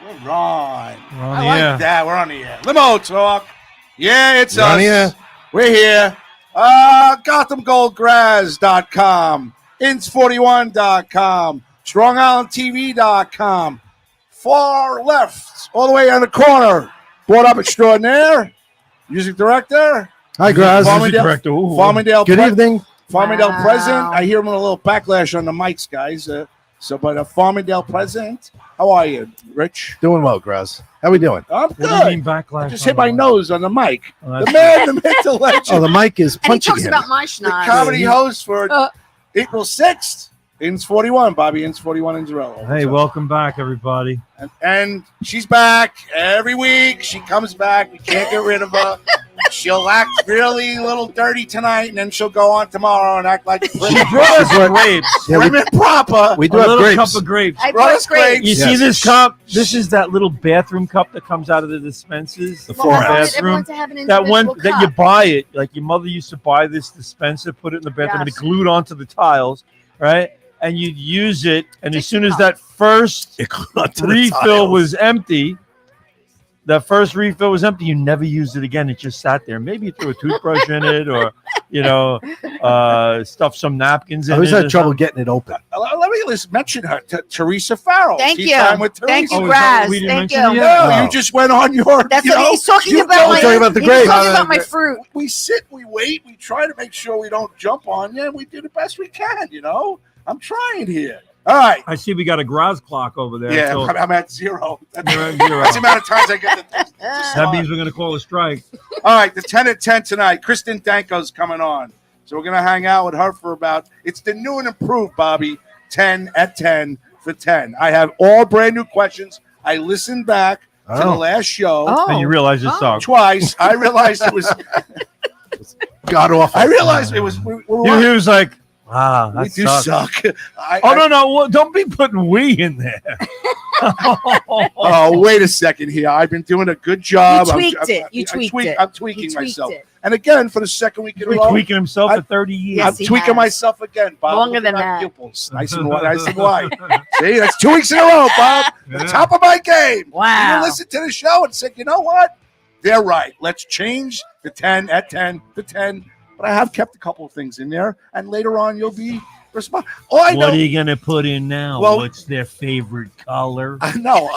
We're on. I like that. We're on the air. Limo talk. Yeah, it's We're us. on the air. We're here. GothamGoldGraz.com. Ins41.com. StrongIslandTV.com. Far left, all the way on the corner. Brought up extraordinaire. Music director. Hi, Graz. Farmingdale. Good evening. Farmingdale president. I hear him with a little backlash on the mics, guys. But a Farmingdale president. How are you, Rich? Doing well, Graz. How we doing? I'm What do you mean good. backlash? I just hit my nose on the mic. Oh, The that's man, the myth, the legend. Oh, the mic is And he punching talks him. about my The schnoz. comedy host for Uh. April 6th. Ins 41, Bobby Ins 41 in Zarello. Hey, welcome back, everybody. And she's back every week. She comes back. We can't get rid of her. She'll act really a little dirty tonight, and then she'll go on tomorrow and act like She brought us grapes. Yeah, prim and proper. we A do have little grapes. cup of grapes. I Brought brought us grapes. grapes. You Yes. see this cup? This is that little bathroom cup that comes out of the dispensers. The Well, four everyone- ounce. everyone's to have an That one individual that you cup. buy it, like your mother used to buy this dispenser, put it in the bathroom, and it Yes. glued onto the tiles, right? And you'd use it, and as soon as cup. that first It glued onto the refill tiles. was empty, you never used it again. It just sat there. Maybe you threw a toothbrush in it, or stuffed some napkins in I always it. had or trouble something. getting it open. Let me just mention her, Teresa Farrell. Thank Tea you. Time with Thank Teresa. you, Oh, is that what Graz. we didn't Thank mention you. yet? No, No. you just went on your. That's you what know, he's talking you about. go- We're talking about the he was grapes. talking about my fruit. We sit, we wait, we try to make sure we don't jump on you, and we do the best we can, I'm trying here. All right. I see we got a Graz clock over there. Yeah, so I'm at zero. That's you're at zero. the amount of times I get the That means we're going to call a strike. All right, the 10 at 10 tonight. Kristen Danko's coming on. So we're going to hang out with her for it's the new and improved, Bobby, 10 at 10 for 10. I have all brand new questions. I listened back to the last show And you realize it's sucks. twice. I realized it was, God awful. I realized it was, He was like, that we do sucks. suck. No. Well, don't be putting we in there. Oh, wait a second here. I've been doing a good job. You tweaked it. You tweaked it. I'm tweaking You tweaked myself. it. And again, for the second week in a He's row, tweaking himself I- for 30 years. Yes, I'm he tweaking has. myself again, Bob. Longer Look at than my that. Pupils. Nice and wide. See, that's 2 weeks in a row, Bob. The top of my game. Wow. You listen to the show and said, you know what? They're right. Let's change the 10 at 10 to 10. But I have kept a couple of things in there, and later on you'll be responsible. All I know, What are you going to put in now? Well- What's their favorite color? I know.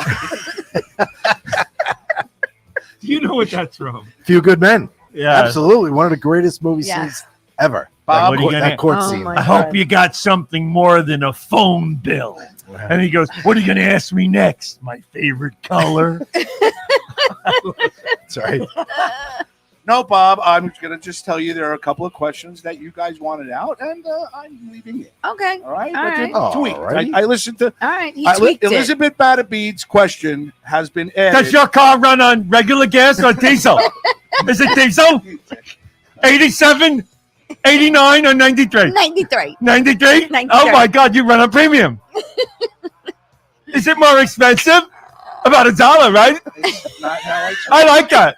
You know what that's from. Few Good Men. Yeah. Absolutely. One of the greatest movie Yes. scenes ever. Bob, what are you gonna- that court Oh scene. my I hope God. you got something more than a phone bill. And he goes, what are you going to ask me next? My favorite color? Sorry. No, Bob, I'm going to just tell you there are a couple of questions that you guys wanted out, and I'm leaving it. Okay. All right? All But right. they're tweaked. All right. I listened to All right. He tweaked it. Elizabeth Badabeed's question has been added. Does your car run on regular gas or diesel? Is it diesel? 87, 89, or 93? 93. 93? 93. Oh my God, you run on premium. Is it more expensive? About $1, right? It's not how I talk. I like that.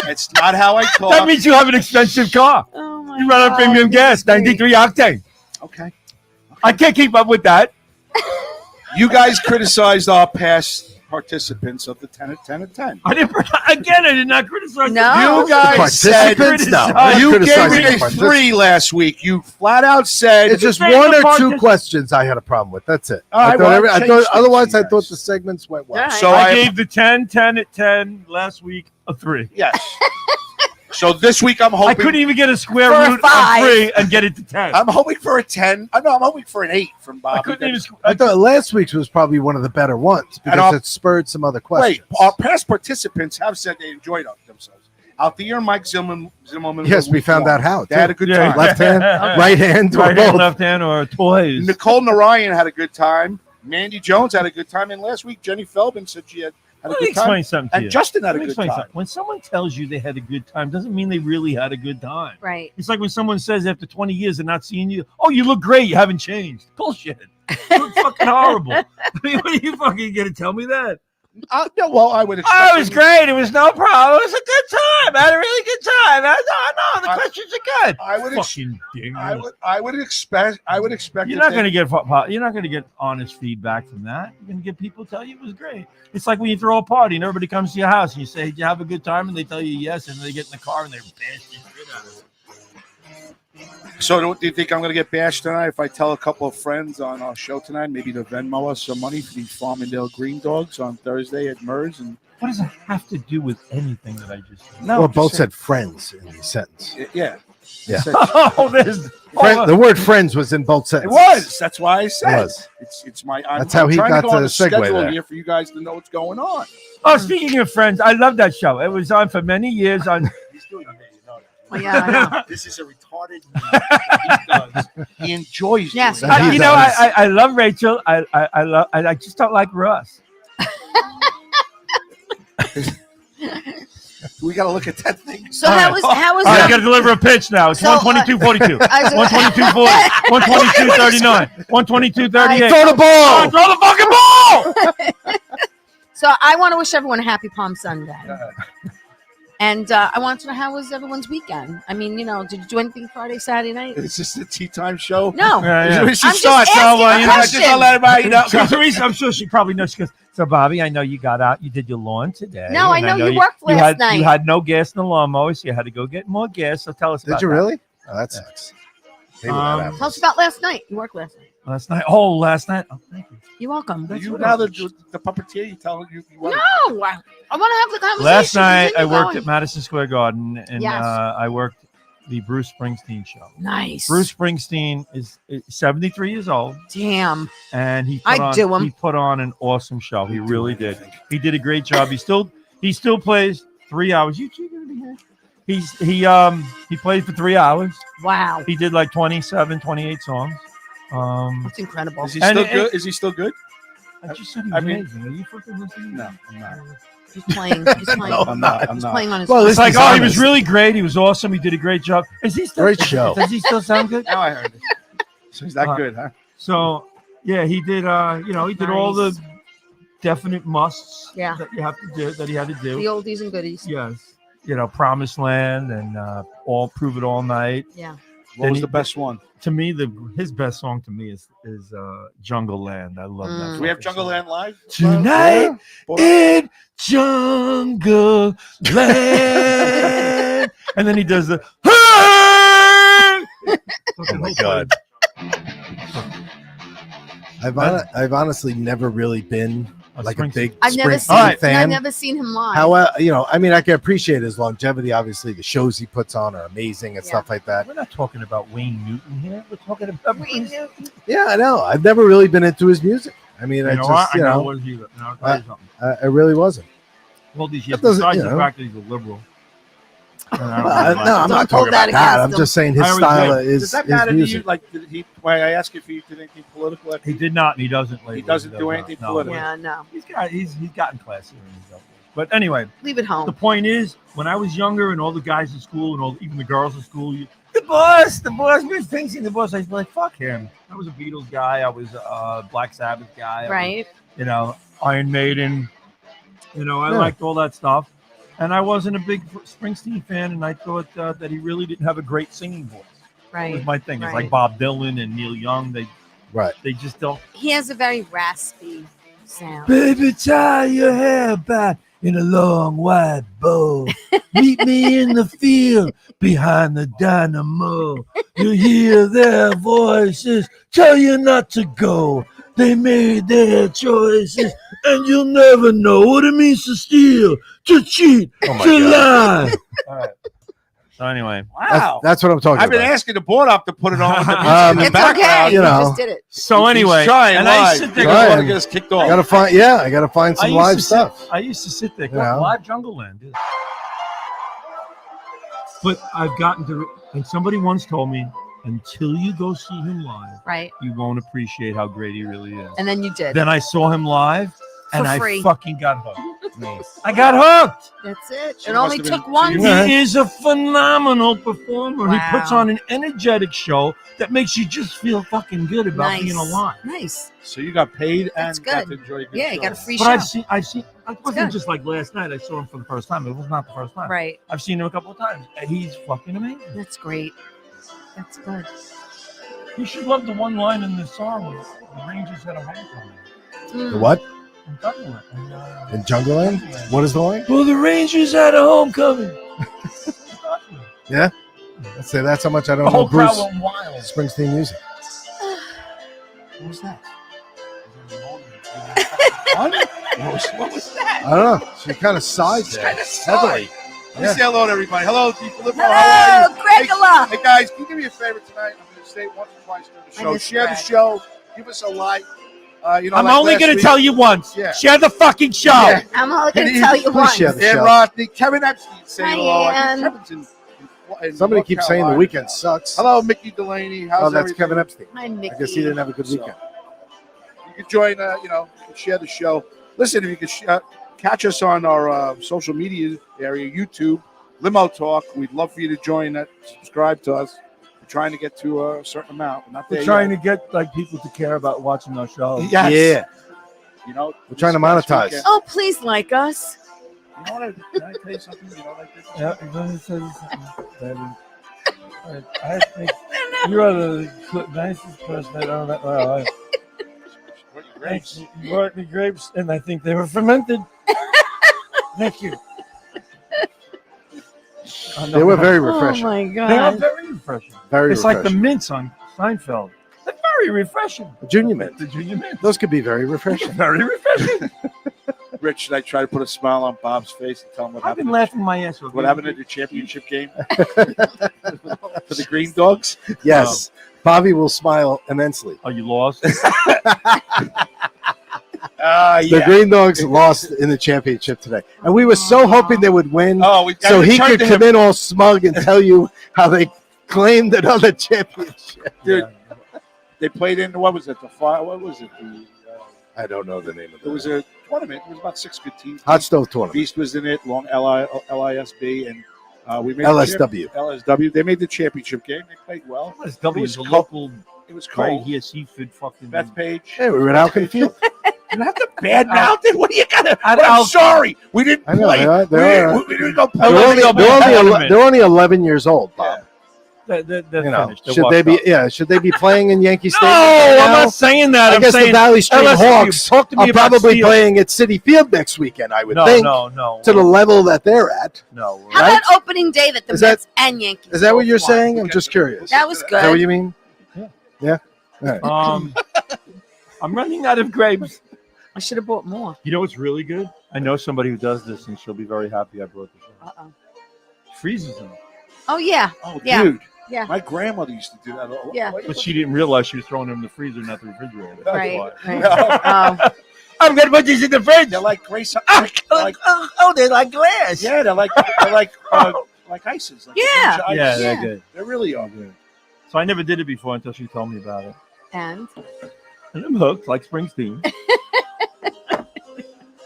It's not how I talk. That means you have an expensive car. Oh my You run on God. premium gas, 93 octane. Okay. I can't keep up with that. You guys criticized our past participants of the 10 at 10 at 10. I did not criticize No. them. You guys said Participants? No. you gave Criticizing me a participants. 3 last week. You flat out said It's just Say one the or part two that- questions I had a problem with. That's it. All right, I thought well, every- I I thought, changed it otherwise, to I you thought guys. the segments went well. All right. So I gave the 10 at 10 last week a 3. yes. So this week I'm hoping I couldn't even get a square For a root of 5. 3 and get it to 10. I'm hoping for a 10. No, I'm hoping for an 8 from Bobby. I couldn't even. I thought last week's was probably one of the better ones And because it spurred some other Wait, questions. our past participants have said they enjoyed themselves. Out the year, Mike Zimmerman. Yes, we found that out. They had a good Yeah. time. Left hand, right hand, or Right hand, both. left hand, or toys. Nicole Narayan had a good time. Mandy Jones had a good time. And last week, Jenny Feldman said she had a Let me good time. explain something to And you. Justin had Let a me good explain time. something. When someone tells you they had a good time, doesn't mean they really had a good time. Right. It's like when someone says after 20 years they're not seeing you, oh, you look great, you haven't changed. Bullshit. You look fucking horrible. I mean, what are you fucking going to tell me that? Yeah, well, I would expect. Oh, it was great. It was no problem. It was a good time. I had a really good time. No, the questions are good. I would Fucking dick. I would expect. You're not going to get honest feedback from that. You're going to get people tell you it was great. It's like when you throw a party and everybody comes to your house and you say, "Did you have a good time?" and they tell you yes, and then they get in the car and they bash the shit out of it. So, do you think I'm going to get bashed tonight if I tell a couple of friends on our show tonight, maybe to Venmo us some money for these Farmingdale Green Dogs on Thursday at Mers? And what does it have to do with anything that I just said? No, well, both said friends in the sentence. Yeah. Yeah. The word "friends" was in both sentences. It was. That's why I said it was. It's my. That's how he got to the segue schedule there. here for you guys to know what's going on. Oh, speaking of Friends, I love that show. It was on for many years on. He's doing amazing. Well, yeah, I know. This is a retarded thing that he does. He enjoys Yes. doing it. He I love Rachel. I just don't like Russ. We got to look at that thing. So how was I got to deliver a pitch now. It's So, 122.42, 122.40, 122.39, 122.38. Throw the ball. Throw the fucking ball. So I want to wish everyone a happy Palm Sunday. And I want to know, how was everyone's weekend? I mean, did you do anything Friday, Saturday night? Is this a tea time show? No. Yeah. We should I'm start. just asking a Just question. to let everybody know. So Teresa, I'm sure she probably knows. She goes, so Bobby, I know you got out. You did your lawn today. No, I and know you worked last night. You had no gas in the lawnmower, so you had to go get more gas. So tell us about Did you that. really? Oh, that sucks. Maybe that happens. Tell us about last night. You worked last night. Last night. Oh, last night. Oh, thank you. You're welcome. You now the puppeteer, you tell you. No, I want to have the conversation. Last night I Continue worked going. at Madison Square Garden, and Yes. I worked the Bruce Springsteen show. Nice. Bruce Springsteen is 73 years old, Damn. and he I'd do him. he put on an awesome show. He really did. He did a great job. He still plays 3 hours. You two gonna be here? He played for 3 hours. Wow. He did like 27, 28 songs. That's incredible. Is he And still it- good? Is he still good? I just said he I was mean- amazing. Are you fucking listening? No, I'm not. He's playing. He's playing. I'm not. I'm He's not. playing on his Well, phone. It's like, He's oh, he honest. was really great. He was awesome. He did a great job. Is he still Great show. Does he still sound good? Now I heard it. So he's that good, huh? So yeah, he did. He did all the Nice. definite musts Yeah. that you have to do. That he had to do. The oldies and goodies. Yes, Promised Land and all Prove It All Night. Yeah. What was the best one? To me, his best song to me is Jungle Land. I love that. Do we have fucking Jungle song. Land live? Tonight Yeah. in Jungle Land, and then he does the. Oh my God. I've honestly never really been like a big I've never Springsteen seen. fan. I've never seen him live. How I mean, I can appreciate his longevity. Obviously, the shows he puts on are amazing and Yeah. stuff like that. We're not talking about Wayne Newton here. We're talking about Wayne Newton. Yeah, I know. I've never really been into his music. I mean, I what? I really wasn't. All these years, That doesn't- besides you the know. fact that he's a liberal. And I don't No, really like I'm it. not Don't talking hold that about that. against I'm him. just saying his I always style did. is Does that his matter to you? music. Like, did he? Why I ask if he did anything political? He did not, and he doesn't. Lately. He doesn't do anything no. political. Yeah. No. He's gotten classier in his life. But anyway, Leave it the home. point is, when I was younger, and all the guys in school, and even the girls in school, the boss, we're facing the boss. I was like, fuck him. I was a Beatles guy. I was a Black Sabbath guy. I was, Right. Iron Maiden. I liked all that stuff. And I wasn't a big Springsteen fan, and I thought that he really didn't have a great singing voice. That was Right. my thing. It's Right. like Bob Dylan and Neil Young. They just don't. He has a very raspy sound. Baby, tie your hair back in a long white bow. Meet me in the field behind the dynamo. You hear their voices tell you not to go. They made their choices, and you'll never know what it means to steal, to cheat, to lie. All right. So anyway, Wow. That's what I'm talking I've been about. asking the board up to put it on with the music in the It's background. okay. you You know. just did it. so He's anyway, trying and live. I sit He there. doesn't want to Trying. get us kicked I off. gotta find some live stuff. I used to sit there, Yeah. live Jungle Land. Dude. But I've gotten to, and somebody once told me, until you go see him live, Right. you won't appreciate how great he really is. And then you did. Then I saw him live, and For I free. fucking got hooked. I got hooked. That's it. She It must only have been- took one. Yeah. He is a phenomenal performer. He puts Wow. on an energetic show that makes you just feel fucking good about Nice. being alive. Nice. So you got paid That's and got to good. enjoy a good Yeah, show. you got a free But show. I've seen. It wasn't good. just like last night. I saw him for the first time. It was not the first time. Right. I've seen him a couple of times. And he's fucking amazing. That's great. That's good. You should love the one line in the song. The Rangers had a homecoming. The what? In Dublin. In Jungleland? What is the line? Well, the Rangers had a homecoming. Yeah? Let's say that's how much I The don't know whole crowd Bruce went wild. Springsteen music. What was that? What was that? I don't know. She kind of sighed there. Kind of heavily. Let me say hello to everybody. Hello, Deep Filippo. How are Hello, you? Gregula. Hey guys, can you do me a favor tonight? I'm going to say it once or twice during the I show. miss Share the Greg. show. Give us a like. I'm only going to tell you once. Yeah. Share the fucking show. Yeah. I'm only Can going to you tell you please once. share the Dan show. Rodney, Kevin Epstein, say Hi, hello. I Ann. think Kevin's in Somebody North keeps saying the Carolina weekend now. sucks. Hello, Mickey Delaney. How's Oh, that's everything? Kevin Epstein. Hi, Mickey. I guess he didn't have a good So, weekend. You can join, you can share the show. Listen, if you can catch us on our social media area, YouTube, Limo Talk. We'd love for you to join that. Subscribe to us. We're trying to get to a certain amount. We're not there We're trying yet. to get like people to care about watching our show. Yes. Yeah. You know, We're trying to this past monetize. weekend- Oh, please like us. You know what? Can I tell you something? You know, like this? Yeah, I'm gonna tell you something, baby. I think you are the nicest person I don't know. Well, Grapes. you brought me grapes, and I think they were fermented. Thank you. They were very Oh refreshing. my They are God. very refreshing. Very It's like the refreshing. mints on Seinfeld. They're very refreshing. Junior mint. The junior mint. Those could be very refreshing. Very refreshing. Rich, should I try to put a smile on Bob's face and tell him what I've happened? been laughing my ass off. What happened at the championship game for the Green Dogs? Yes. Bobby will smile immensely. Oh, you lost? The Green Dogs lost in the championship today. And we were so hoping they would win Oh, we so he turned could to come him. in all smug and tell you how they claimed another championship. Dude, they played in what was it? What was it? I don't know the name of It was a tournament. It was about 6 good teams. Hot Stove Tournament. Beast was in it, long LISB, and we made LSW. LSW. They made the championship game. They played well. LSW is a cold. local It was right cold. here seafood fucking. Beth Page. Hey, we were at Alkin Field. You have to bad mouth it. What do you got? I'd- I'm I'll- sorry. We didn't I know, play. they are. We didn't go I play. love the tournament. They're only 11 years old, Bob. They're You know, finished. They're should they washed be? up. Yeah, should they be playing in Yankee No, Stadium? right I'm now? not saying that. I I'm guess the saying Valley Stream LSU, Hawks talk to me are about probably Steel. playing at City Field next weekend. I would No, think no. to the level that they're at. No. How Right? about opening day that the Is that- Mets and Yankees? Is that what both you're won? saying? I'm just curious. That was Is that what good. you mean? Yeah. All right. I'm running out of grapes. I should have bought more. You know what's really good? I know somebody who does this, and she'll be very happy I brought this up. Uh-oh. Freezes them, Oh, yeah. Oh, Yeah. dude. Yeah. My grandmother used to do that. Yeah. but she didn't realize she was throwing them in the freezer, not the refrigerator. That's Right. why. Right. Oh. I'm gonna put these in the fridge. They're like Grace. Like, they're like glass. Yeah, they're like ices. Like Yeah. ice. Yeah, they're Yeah. good. They really are. Good. So I never did it before until she told me about it, And and I'm hooked like Springsteen.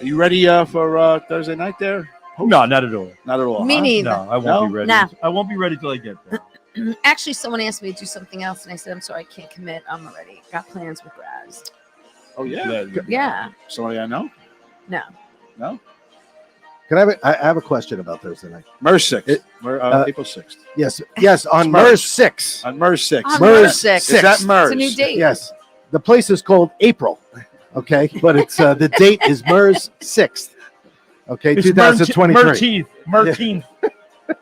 Are you ready for Thursday night there? No, not at all. Not at all. Me huh? neither. No, I won't No? be ready. Nah. I won't be ready till I get there. Actually, someone asked me to do something else, and I said, I'm sorry, I can't commit. I'm already got plans with Raz. Oh yeah. Yeah. Somebody I know. No. No. Can I have a question about Thursday night? MERS 6. It- April 6th. Yes, on MERS. MERS 6. On MERS 6. On MERS MERS 6. Is that MERS? It's a new date. Yes, the place is called April. Okay, but it's the date is MERS 6th. Okay, It's 2023. Merteenth.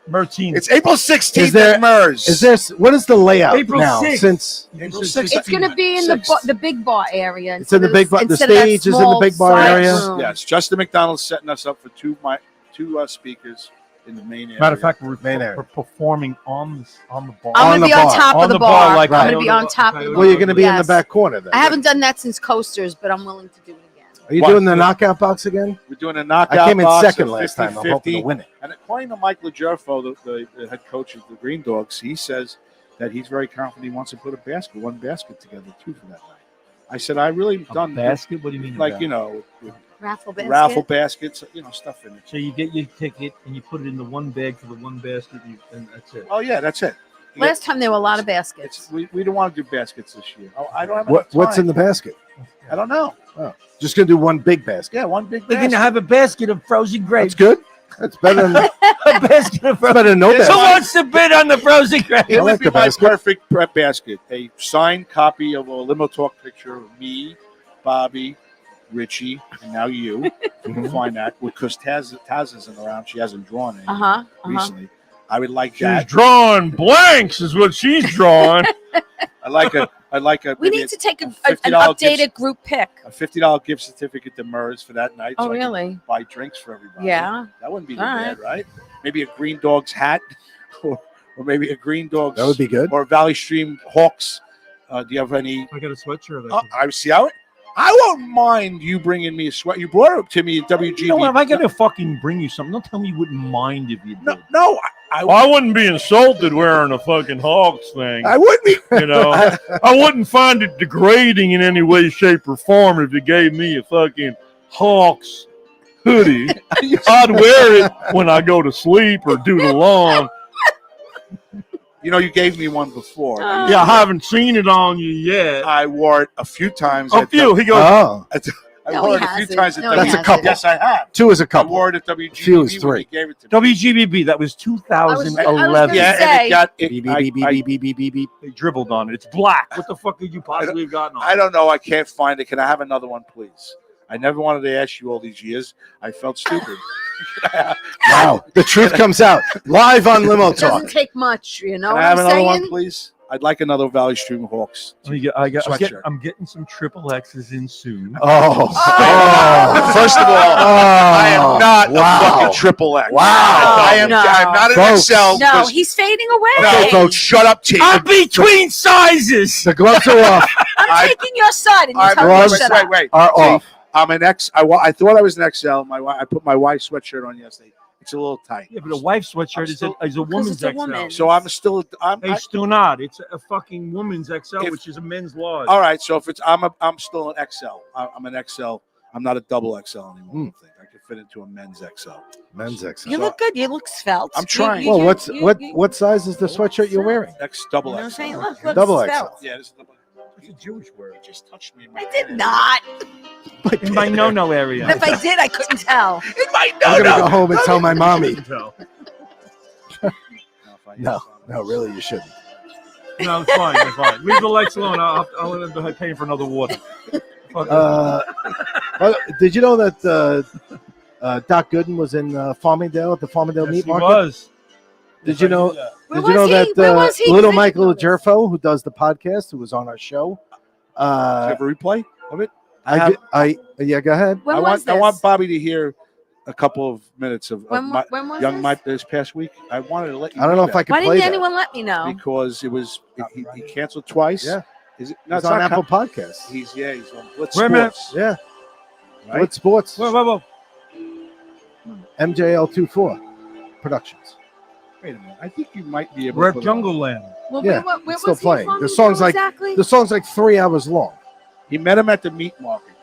Merteenth. It's April 16th Is there- at MERS. Is there? What is the layout April now? 6th. Since April It's 6th? It's going to be in the big bar area. It's in the big bar- the instead of that stage is in the small big bar side area? room. Yes, Justin McDonald's setting us up for two speakers in the main area. Matter of fact, we're Main area. performing on the bar. I'm On going to the be on bar. top On of the the bar, bar. like I'm going to Coyote be on Bar- top of the Coyote bar. well, you're going to be in the Yes. back corner then. I haven't done that since Coasters, but I'm willing to do it again. Are you What? doing the knockout box again? We're doing a knockout. I came in box second of last time. I'm 50-50. hoping to win it. And according to Mike LaGerfo, the head coach of the Green Dogs, he says that he's very confident he wants to put one basket together too for that night. I said I really A done basket? What do you mean? a like basket? you know with Raffle basket. raffle baskets, stuff in it. So you get your ticket and you put it in the one bag for the one basket, and that's it. Oh yeah, that's it. Last time there were a lot of baskets. We don't want to do baskets this year. I don't have What's enough time. in the basket? I don't know. Just gonna do one big basket. Yeah, one big We're basket. gonna have a basket of frozen grapes. That's good. That's better than A basket of frozen. better than no Who Who basket. wants to bid on the frozen grapes? It I would like be the my basket. perfect prep basket. A signed copy of a Limo Talk picture of me, Bobby, Richie, and now you. You can find that because Taz isn't around. She hasn't drawn any recently. I would like that. drawing blanks, is what she's drawing. I like a. We maybe need to take an $50 updated gift- group pic. a $50 gift certificate to Murs for that night. Oh, so I can really? buy drinks for everybody. Yeah. That wouldn't be too All bad, right? Maybe a Green Dogs hat, or maybe a Green Dogs. That would be good. Or Valley Stream Hawks. Do you have any? I got a sweatshirt. I see how it. I won't mind you bringing me a sweat. You brought it up to me in WGB. You know what? If I gotta fucking bring you something, don't tell me you wouldn't mind if you did. No, I wouldn't be insulted wearing a fucking Hawks thing. I wouldn't be. You know, I wouldn't find it degrading in any way, shape, or form if you gave me a fucking Hawks hoodie. I'd wear it when I go to sleep or do the lawn. You gave me one before. Yeah, I haven't seen it on you yet. I wore it a few times. A few. He goes, Oh, I No, wore he it a few hasn't. times at No, he That's a WGB. couple. Yes, I have. two is a I couple. wore it at WGB. Few is when three. he gave it to me. WGBB, that was 2011. gonna Yeah, and say- it got. Beep, beep, beep, beep, beep, beep, beep, beep. They dribbled on it. It's black. What the fuck could you possibly have gotten on? I don't know. I can't find it. Can I have another one, please? I never wanted to ask you all these years. I felt stupid. Wow, the truth comes out live on Limo It doesn't Talk. take much, you know Can what I have I'm another saying? one, please? I'd like another Valley Stream Hawks. Sweatshirt. I'm getting some triple X's in soon. Oh, First of all, I am not a fucking triple X. Wow. I am. No. I'm not an Folks. XL. No, because- he's fading away. no, Okay, folks. shut up, T. I'm between sizes. The gloves are off. I'm taking your side, and you I'm tell me gloves to shut wait, up. wait. Are See, off. I'm an X. I thought I was an XL. I put my wife's sweatshirt on yesterday. It's a little tight. Yeah, but a wife's sweatshirt is a woman's it's a XL. woman. So I'm still. Hey, still not. It's a fucking woman's XL, If- which is a men's large. All right. So if it's I'm still an XL. I'm an XL. I'm not a double XL anymore. I don't think I could fit into a men's XL. Men's XL. You look good. You look svelte. I'm trying. Well, what size is the sweatshirt you're wearing? X double You know what I'm saying? XL. Look, Double svelte. Yeah, this is double. It's a Jewish word. You just touched me. I did not. In my no-no area. And if I did, I couldn't tell. I'm gonna go home and tell my mommy. No, No, really, you shouldn't. it's fine. It's fine. Leave the lights alone. I'll end up paying for another water. Fuck Did you know that Doc Gooden was in Farmingdale at the Farmingdale yes, Meat he Market? was. Did you know? Where Did you know was he? that Where was he? little I Michael didn't know this. Jerfo, who does the podcast, who was on our show? Do you have a replay of it? Yeah, go ahead. When I was want this? I want Bobby to hear a couple of minutes of when my, was young this? Mike this past week. I wanted to let you. I don't know if I that can Why play didn't that anyone let me know? because it was he canceled twice. Yeah. Is it? No, It's it's on not Apple Podcasts. He's on Blitz Wait a minute. Sports. Yeah, Right? Blitz Sports, Whoa. MJL24 Productions. Wait a minute. I think you might be able. We're to at put it on. Jungle Land. Well, Yeah, where it's still was he playing. from? The song's like- exactly? The song's like 3 hours long. He met him at the meat market.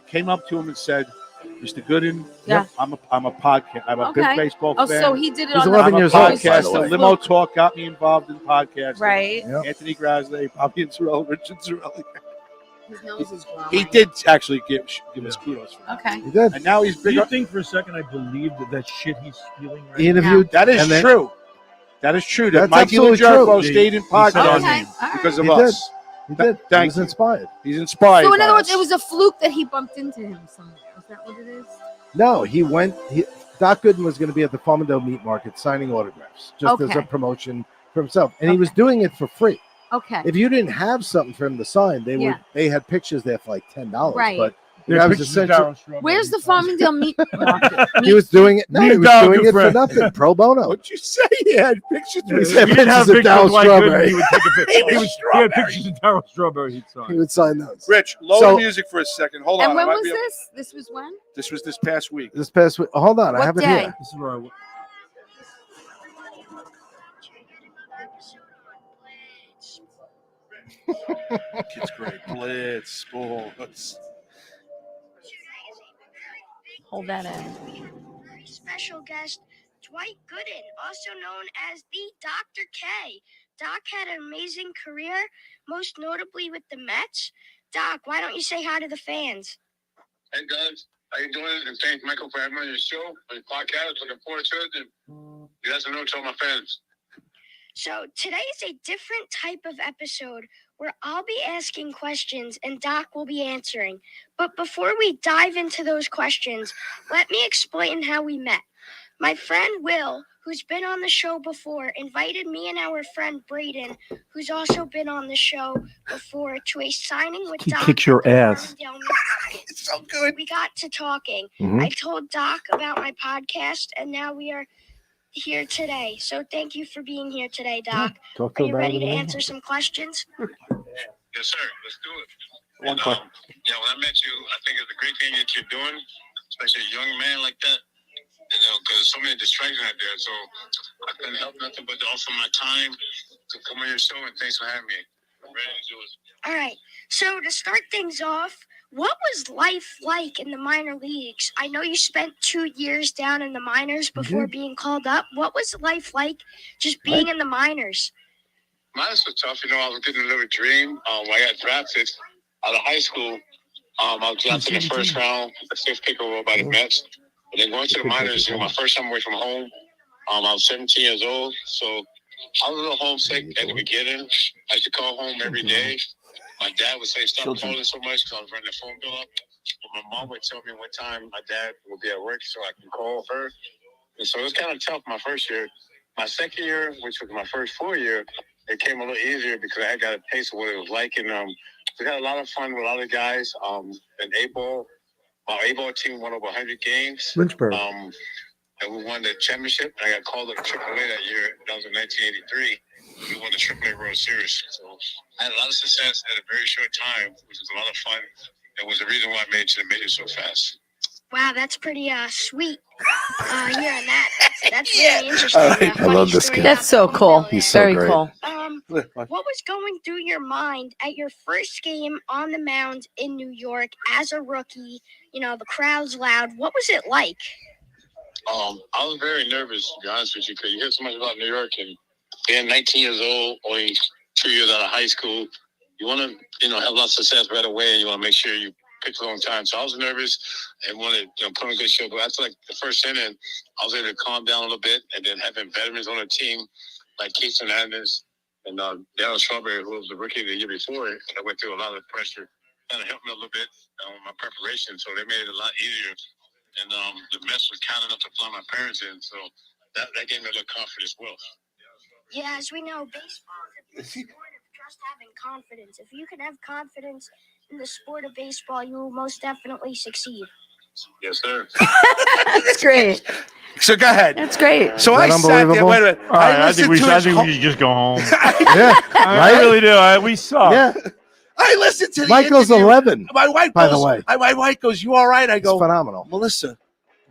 Came up to him and said, "Mr. Gooden, Yeah. I'm a podcast. I'm a big Okay. baseball Oh, fan. so he did it He's on 11 I'm a years old, by the podcaster. way. Limo Talk got me involved in podcasting. Right. Yeah. Anthony Grasday, Bobby and Sorrell, Richard Sorrell. His nose is growing. He did actually give us kudos for that. Okay. He did. And now he's Do big. you think for a second I believed that shit he's spewing right He interviewed. That is and then- true. That is true. That That's Mikey absolutely Lujerko true. stayed in He said our podcasting name. Okay. All right. because of He us. He did. Thank He was you. inspired. He's inspired. So in by other words, us. it was a fluke that he bumped into him somewhere. Is that what it is? No, he went. Doc Gooden was going to be at the Farmingdale Meat Market signing autographs, just as Okay. a promotion for himself, and he was doing it for free. Okay. If you didn't have something for him to sign, they Yeah. they had pictures there for like $10. Right. But There that are was pictures of essential. Darryl Strawberry. Where's the Farmingdale Meat Market? He was doing it. No, Me he and was Doc, doing good it for friend. nothing, pro bono. What'd you say? He had pictures. Yeah, of He said he didn't have pictures of pictures Darryl of like Strawberry. He would take a picture. He was He had Strawberry. pictures of Darryl Strawberry. He'd sign. He would sign those. Rich, lower So- the music for a second. Hold on. And when I might was be able- this? This was when? This was this past week. This past week. Hold on, I What have it day? here. This is where I. Kids great. Blitz, sports. Hold that in. We have a very special guest, Dwight Gooden, also known as the Dr. K. Doc had an amazing career, most notably with the Mets. Doc, why don't you say hi to the fans? Hey guys, how you doing? And thank Michael for having me on your show, on your podcast. Looking forward to it. And you guys know to all my fans. So today is a different type of episode where I'll be asking questions and Doc will be answering. But before we dive into those questions, let me explain how we met. My friend Will, who's been on the show before, invited me and our friend Braden, who's also been on the show before, to a signing with He Doc. kicks your at the ass. Farmingdale Newspaper. It's so good. We got to talking. Mhm. I told Doc about my podcast, and now we are here today. So thank you for being here today, Doc. Talk Are to you him ready to about it. answer some questions? Yes, sir. Let's do it. And, when I met you, I think it's a great thing that you're doing, especially a young man like that. Because there's so many distractions out there. So I couldn't help nothing but to offer my time to come on your show, and thanks for having me. I'm ready to do it. All right. So to start things off, what was life like in the minor leagues? I know you spent 2 years down in the minors before being called up. What was life like just being in the minors? Mine was tough. I was getting a little dream. I got drafted out of high school. I was drafted in the first round, the fifth pick overall by the Mets. And then going to the minors, my first time away from home. I was 17 years old, so I was a little homesick at the beginning. I used to call home every day. My dad would say, "Stop calling so much," because I was running the phone bill up. But my mom would tell me what time my dad would be at work so I can call her. And so it was kind of tough my first year. My second year, which was my first full year, it came a little easier because I had got a taste of what it was like. And we had a lot of fun with a lot of guys. And my A-ball team won over 100 games. Lynchburg. And we won the championship. I got called up to AAA that year. That was in 1983. We won the AAA World Series. So I had a lot of success at a very short time, which was a lot of fun. It was the reason why I made it to the majors so fast. Wow, that's pretty sweet. Hearing that. That's really interesting. I love this kid. That's so cool. He's so Very great. cool. What was going through your mind at your first game on the mound in New York as a rookie? The crowd's loud. What was it like? I was very nervous, to be honest with you, because you hear so much about New York, and being 19 years old, only 2 years out of high school, you want to, have a lot of success right away, and you want to make sure you pick the wrong time. So I was nervous and wanted to put on a good show. But after the first inning, I was able to calm down a little bit, and then having veterans on the team like Keith Hernandez and Darryl Strawberry, who was the rookie the year before, and I went through a lot of pressure, kind of helped me a little bit on my preparation. So they made it a lot easier. And the Mets was kind enough to fly my parents in, so that gave me a little confidence as well. Yeah, as we know, baseball is a big sport of just having confidence. If you can have confidence in the sport of baseball, you will most definitely succeed. Yes, sir. That's great. So go ahead. That's great. So I sat there. unbelievable? Wait a minute. All right, I think we listened to his should just go home. Yeah, I really do. We suck. yeah. I listened to the Michael's interview. 11. My wife by goes, the way. my wife goes, "You all right?" I It's go, phenomenal. "Melissa,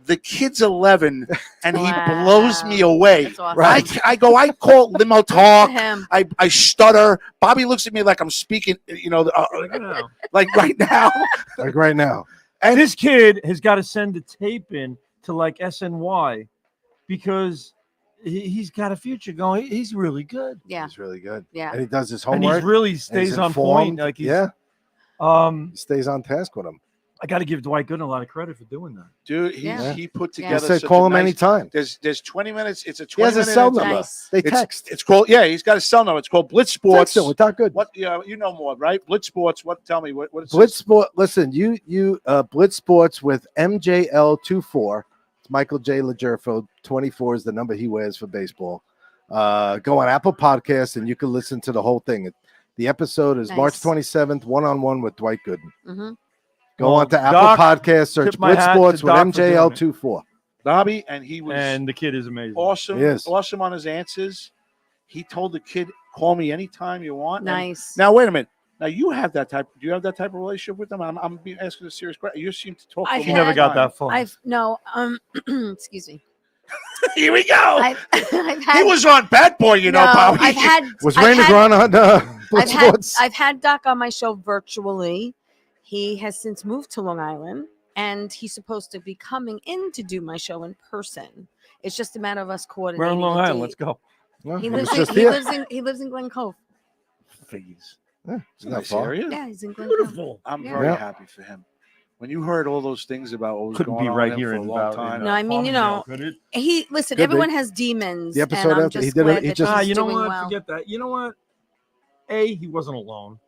the kid's 11, and Wow. he blows me away." That's awesome. Right. I go, I call limo talk. Him. I stutter. Bobby looks at me like I'm speaking, like right now. Like right now. And this kid has got to send a tape in to SNY because he's got a future going. He's really good. Yeah. He's really good. Yeah. And he does his And homework. he really and stays he's on informed. point. He stays on task with him. I got to give Dwight Gooden a lot of credit for doing that. Dude, Yeah. he put Yeah. He together. said such call a him nice- anytime. There's 20 minutes. It's a He has 20 a cell minute. number. Nice. They It's text. It's called. Yeah, he's got a cell number. It's called Blitz Sports. Text it with Doc Good. What? Yeah, you know more, right? Blitz Sports. What? Tell me what? It's Blitz Sport. Listen, you Blitz Sports with MJL24. It's Michael J. Legerfo. 24 is the number he wears for baseball. Go on Apple Podcasts and you can listen to the whole thing. The episode is Nice. March 27th, one-on-one with Dwight Gooden. Mm-hmm. Go Well, on to Apple Doc, Podcasts, search tip my Blitz hat to Sports with Doc for doing it. MJL24. Bobby, and he was And the kid is amazing. awesome. He is. Awesome on his answers. He told the kid, "Call me anytime you want." And Nice. now wait a minute. Now you have that type. Do you have that type of relationship with him? I'm being asking a serious question. You seem to talk. I've to He him never all the got time. that far. Excuse me. Here we go. I've had. He was on Bad Boy, you know, no, Bobby. I've had. Was I've Raina had- Grant on Blitz Sports? I've had Doc on my show virtually. He has since moved to Long Island. and he's supposed to be coming in to do my show in person. It's just a matter of us We're coordinating. in Long a Island. date. Let's go. Well, He it lives was in, just he here. lives in he lives in Glen Cove. Figures. Yeah, It's a not nice far. area. Yeah, he's in Glen Cove. Beautiful. I'm Yeah. very Yeah. happy for him. When you heard all those things about what was Couldn't going be on right there here for a in long about. time, No, I mean, you know, Could it? He listen. Could be. Everyone has demons, The episode and I'm after he just did it, glad he that just- he's You know doing what? well. Forget that. You know what? He wasn't alone.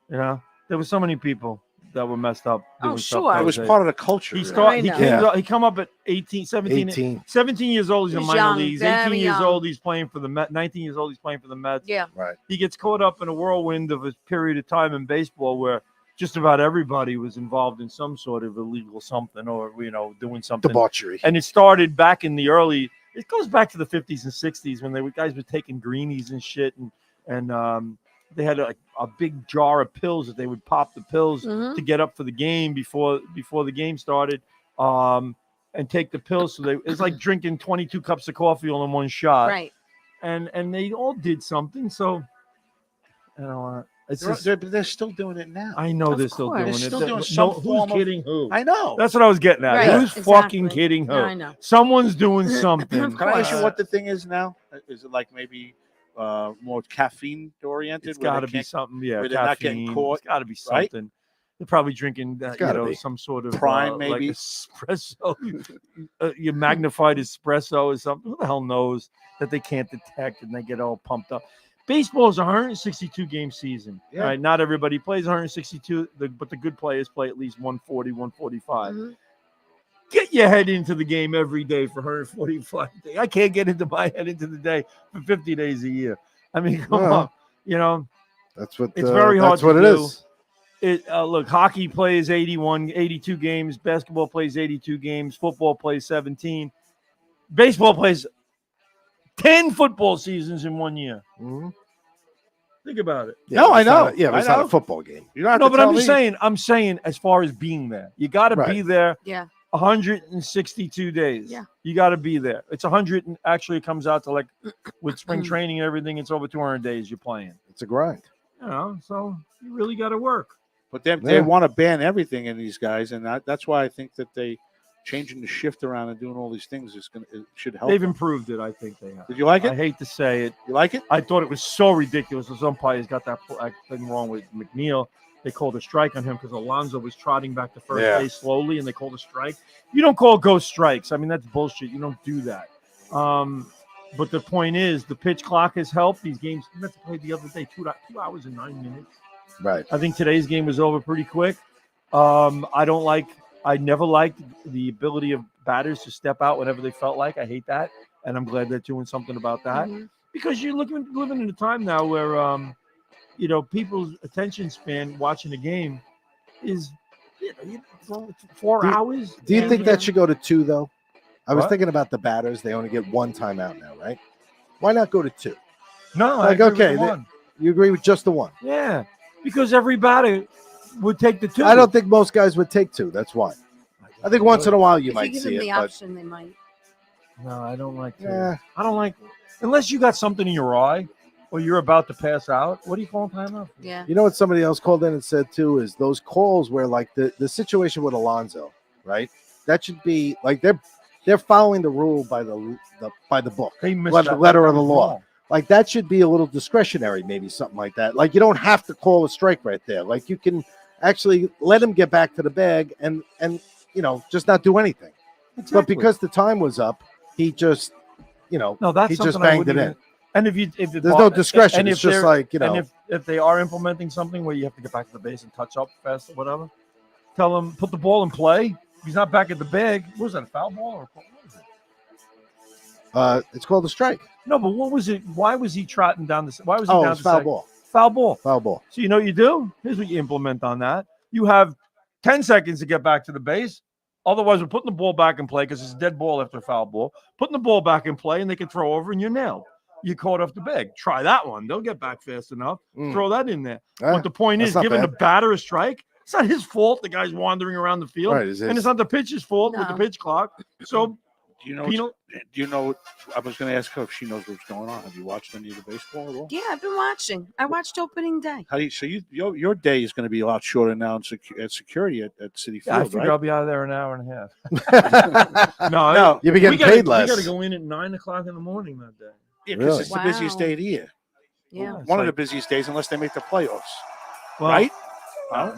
You know, there were so many people that were messed up. Oh, doing stuff sure. that it was day. part of the culture. He really. started. He know. came. Yeah. He come up at 18, 17, 18. 17 years old. He's in He's minor young, leagues. very 18 years young. old. He's playing for the Mets. 19 years old. He's playing for the Mets. Yeah, Right. He gets caught up in a whirlwind of a period of time in baseball where just about everybody was involved in some sort of illegal something, or doing something. Debauchery. And it started back in the early. It goes back to the 50s and 60s when guys were taking greenies and shit, and they had a big jar of pills that they would pop the pills Mhm. to get up for the game before the game started, and take the pills. So it's like drinking 22 cups of coffee all in one shot. right. And they all did something. So it's just, They're still doing it now. I know Of they're still doing course. it. Still doing No, some who's form of- kidding who? I know. That's what I was getting at. Right, Who's exactly. fucking kidding who? No, I know. Someone's doing something. Of Can I ask you course. what the thing is now? Is it like maybe more caffeine oriented? It's got to be something, yeah. where they're not getting Caffeine. caught, It's got to be right? something. They're probably drinking, gotta be. some sort of Prime, like maybe? espresso, your magnified espresso or something. Who the hell knows that they can't detect and they get all pumped up? Baseball is a 162 game season. Yeah. Right? Not everybody plays 162, but the good players play at least 140, 145. Mhm. Get your head into the game every day for 145 days. I can't get into my head into the day for 50 days a year. I mean, come Well, on. That's what. It's very hard That's what to it do. is. Look, hockey plays 82 games. Basketball plays 82 games. Football plays 17. Baseball plays 10 football seasons in 1 year. Mhm. Think about it. Yeah, No, but I it's not know. a- yeah, but I it's not know. a football game. You don't have No, to but tell I'm me. just saying, as far as being there, you got to be Right. there Yeah. 162 days. Yeah. You got to be there. It's 100. And actually, it comes out to like with spring training and everything, it's over 200 days you're playing. It's a grind. So you really got to work. But they Yeah. want to ban everything in these guys, and that's why I think that they changing the shift around and doing all these things it should help. They've them. improved it. I think they have. Did you like I it? hate to say it. You like it? I thought it was so ridiculous. Those umpires got that thing wrong with McNeil. They called a strike on him because Alonso was trotting back to first Yeah. base slowly, and they called a strike. You don't call ghost strikes. I mean, that's bullshit. You don't do that. But the point is, the pitch clock has helped. These games, Mets played the other day, 2 hours and 9 minutes. Right. I think today's game was over pretty quick. I never liked the ability of batters to step out whenever they felt like. I hate that. And I'm glad they're doing something about that. Mhm. Because you're living in a time now where, people's attention span watching a game is 4 hours. Do you And, think that should go to 2 though? I was What? thinking about the batters. They only get 1 timeout now, right? Why not go to 2? No, Like, I agree with okay, the one. You agree with just the 1? Yeah, because every batter would take the 2. I don't think most guys would take 2. That's why. I think once in a while you If might you give see them it, the but option, they might. No, I don't like to. yeah, I don't like unless you got something in your eye or you're about to pass out. What do you call timeout? for? Yeah. you know what somebody else called in and said too is those calls where like the situation with Alonso, right? That should be like they're following the rule by the book, They missed letter that of the law. ball. Like that should be a little discretionary, maybe something like that. Like you don't have to call a strike right there. Like you can actually let him get back to the bag and just not do anything. But Exactly. because the time was up, he just no, that's he something just I banged wouldn't it even- in. And if There's no discretion. and It's if just they're- like and if they are implementing something where you have to get back to the base and touch up fast or whatever, tell them put the ball in play. If he's not back at the bag, what was that, a foul ball or what was it? It's called a strike. No, but what was it? Why was he trotting down the? Why was he Oh, down it's the foul second? ball. Foul ball. Foul ball. So you know what you do? Here's what you implement on that. You have 10 seconds to get back to the base. Otherwise, we're putting the ball back in play because it's a dead ball after a foul ball. Putting the ball back in play, and they can throw over, and you're nailed. You caught off the bag. Try that one. They'll get back fast enough. Mm. Throw that in there. Ah, But the point that's is, not giving the bad. batter a strike, it's not his fault. The guy's wandering around the field. Right, it's and his. it's not the pitcher's fault with the No. pitch clock. So Do you know? Penal? Do you know? I was going to ask her if she knows what's going on. Have you watched any of the baseball at all? Yeah, I've been watching. I watched opening day. How do you? So your day is going to be a lot shorter now at security at City Yeah, I Field, figure right? I'll be out of there an hour and a half. No, You'll be getting paid less. We got to go in at 9 o'clock in the morning that day. Yeah, because Really? it's the busiest day of the year. Yeah. It's One of like- the busiest days, unless they make the playoffs, Well, right?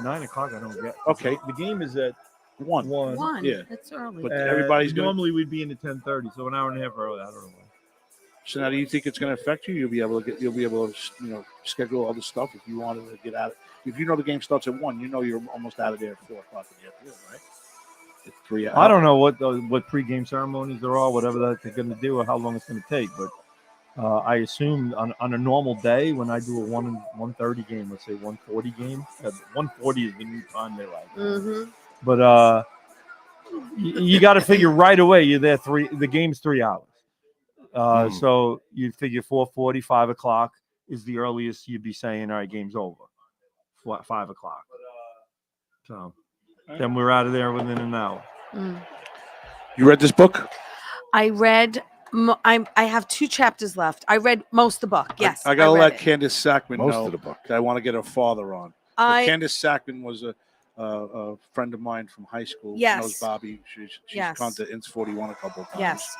9 o'clock I don't get. Okay. The game is at One. 1. Yeah. That's early. But everybody's gonna. normally we'd be in at 10:30, so an hour and a half early. I don't know. So now, do you think it's going to affect you? You'll be able to schedule all this stuff if you wanted to get out. If you know the game starts at 1, you know you're almost out of there at 4 o'clock in the afternoon, right? It's 3 hours. I don't know what pregame ceremonies there are, whatever that they're going to do, or how long it's going to take. But I assume on a normal day when I do a 1:30 game, let's say 1:40 game, 1:40 is the new time they like. Mm-hmm. But you got to figure right away you're there. The game's 3 hours. So you figure 4:40, 5 o'clock is the earliest you'd be saying, all right, game's over. 5 o'clock. So then we're out of there within an hour. You read this book? I read. I have 2 chapters left. I read most of the book. Yes, I got to read let it. Candace Sackman Most know of the book. that I want to get her father on. Candace Sackman was a friend of mine from high school. Yes. Knows Bobby. She's Yes. gone to INS 41 a couple of times. Yes.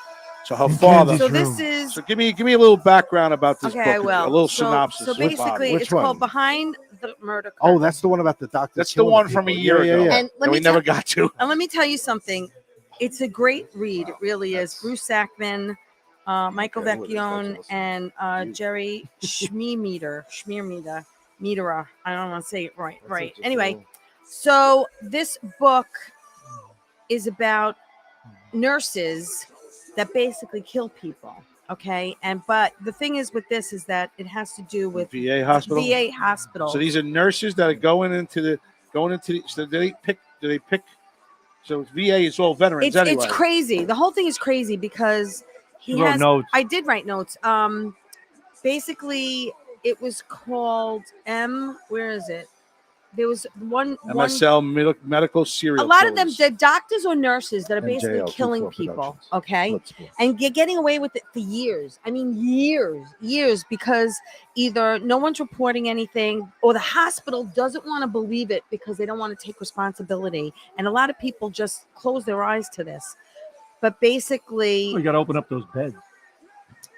So her father. So this is. So give me a little background about this Okay, book. I will. A little So synopsis. So with Bobby. basically, Which it's one? called Behind the Murder Oh, Curtain. that's the one about the doctor. That's the one from a year ago. And let that me we never got to. And let me tell you something. It's a great read. It really is. Bruce Sackman, Michael Okay, what is that, Vecchione, Chelsea? and Jerry Schmiermeter. Metera. I don't want to say it right. Right. Anyway, so this book is about nurses that basically kill people. Okay. But the thing is with this is that it has to do with VA hospital. VA hospital. So these are nurses that are going into the. So do they pick? So VA is all veterans It's anyway. it's crazy. The whole thing is crazy because he You wrote has. notes. I did write notes. Basically, it was called M. Where is it? There was one. MSL medical serial. A lot of them, killers. they're doctors or nurses that are basically MJL, killing 24 people. Productions. Okay, and getting away with it for years. I mean, years, because either no one's reporting anything or the hospital doesn't want to believe it because they don't want to take responsibility. And a lot of people just close their eyes to this. But basically, We got to open up those beds.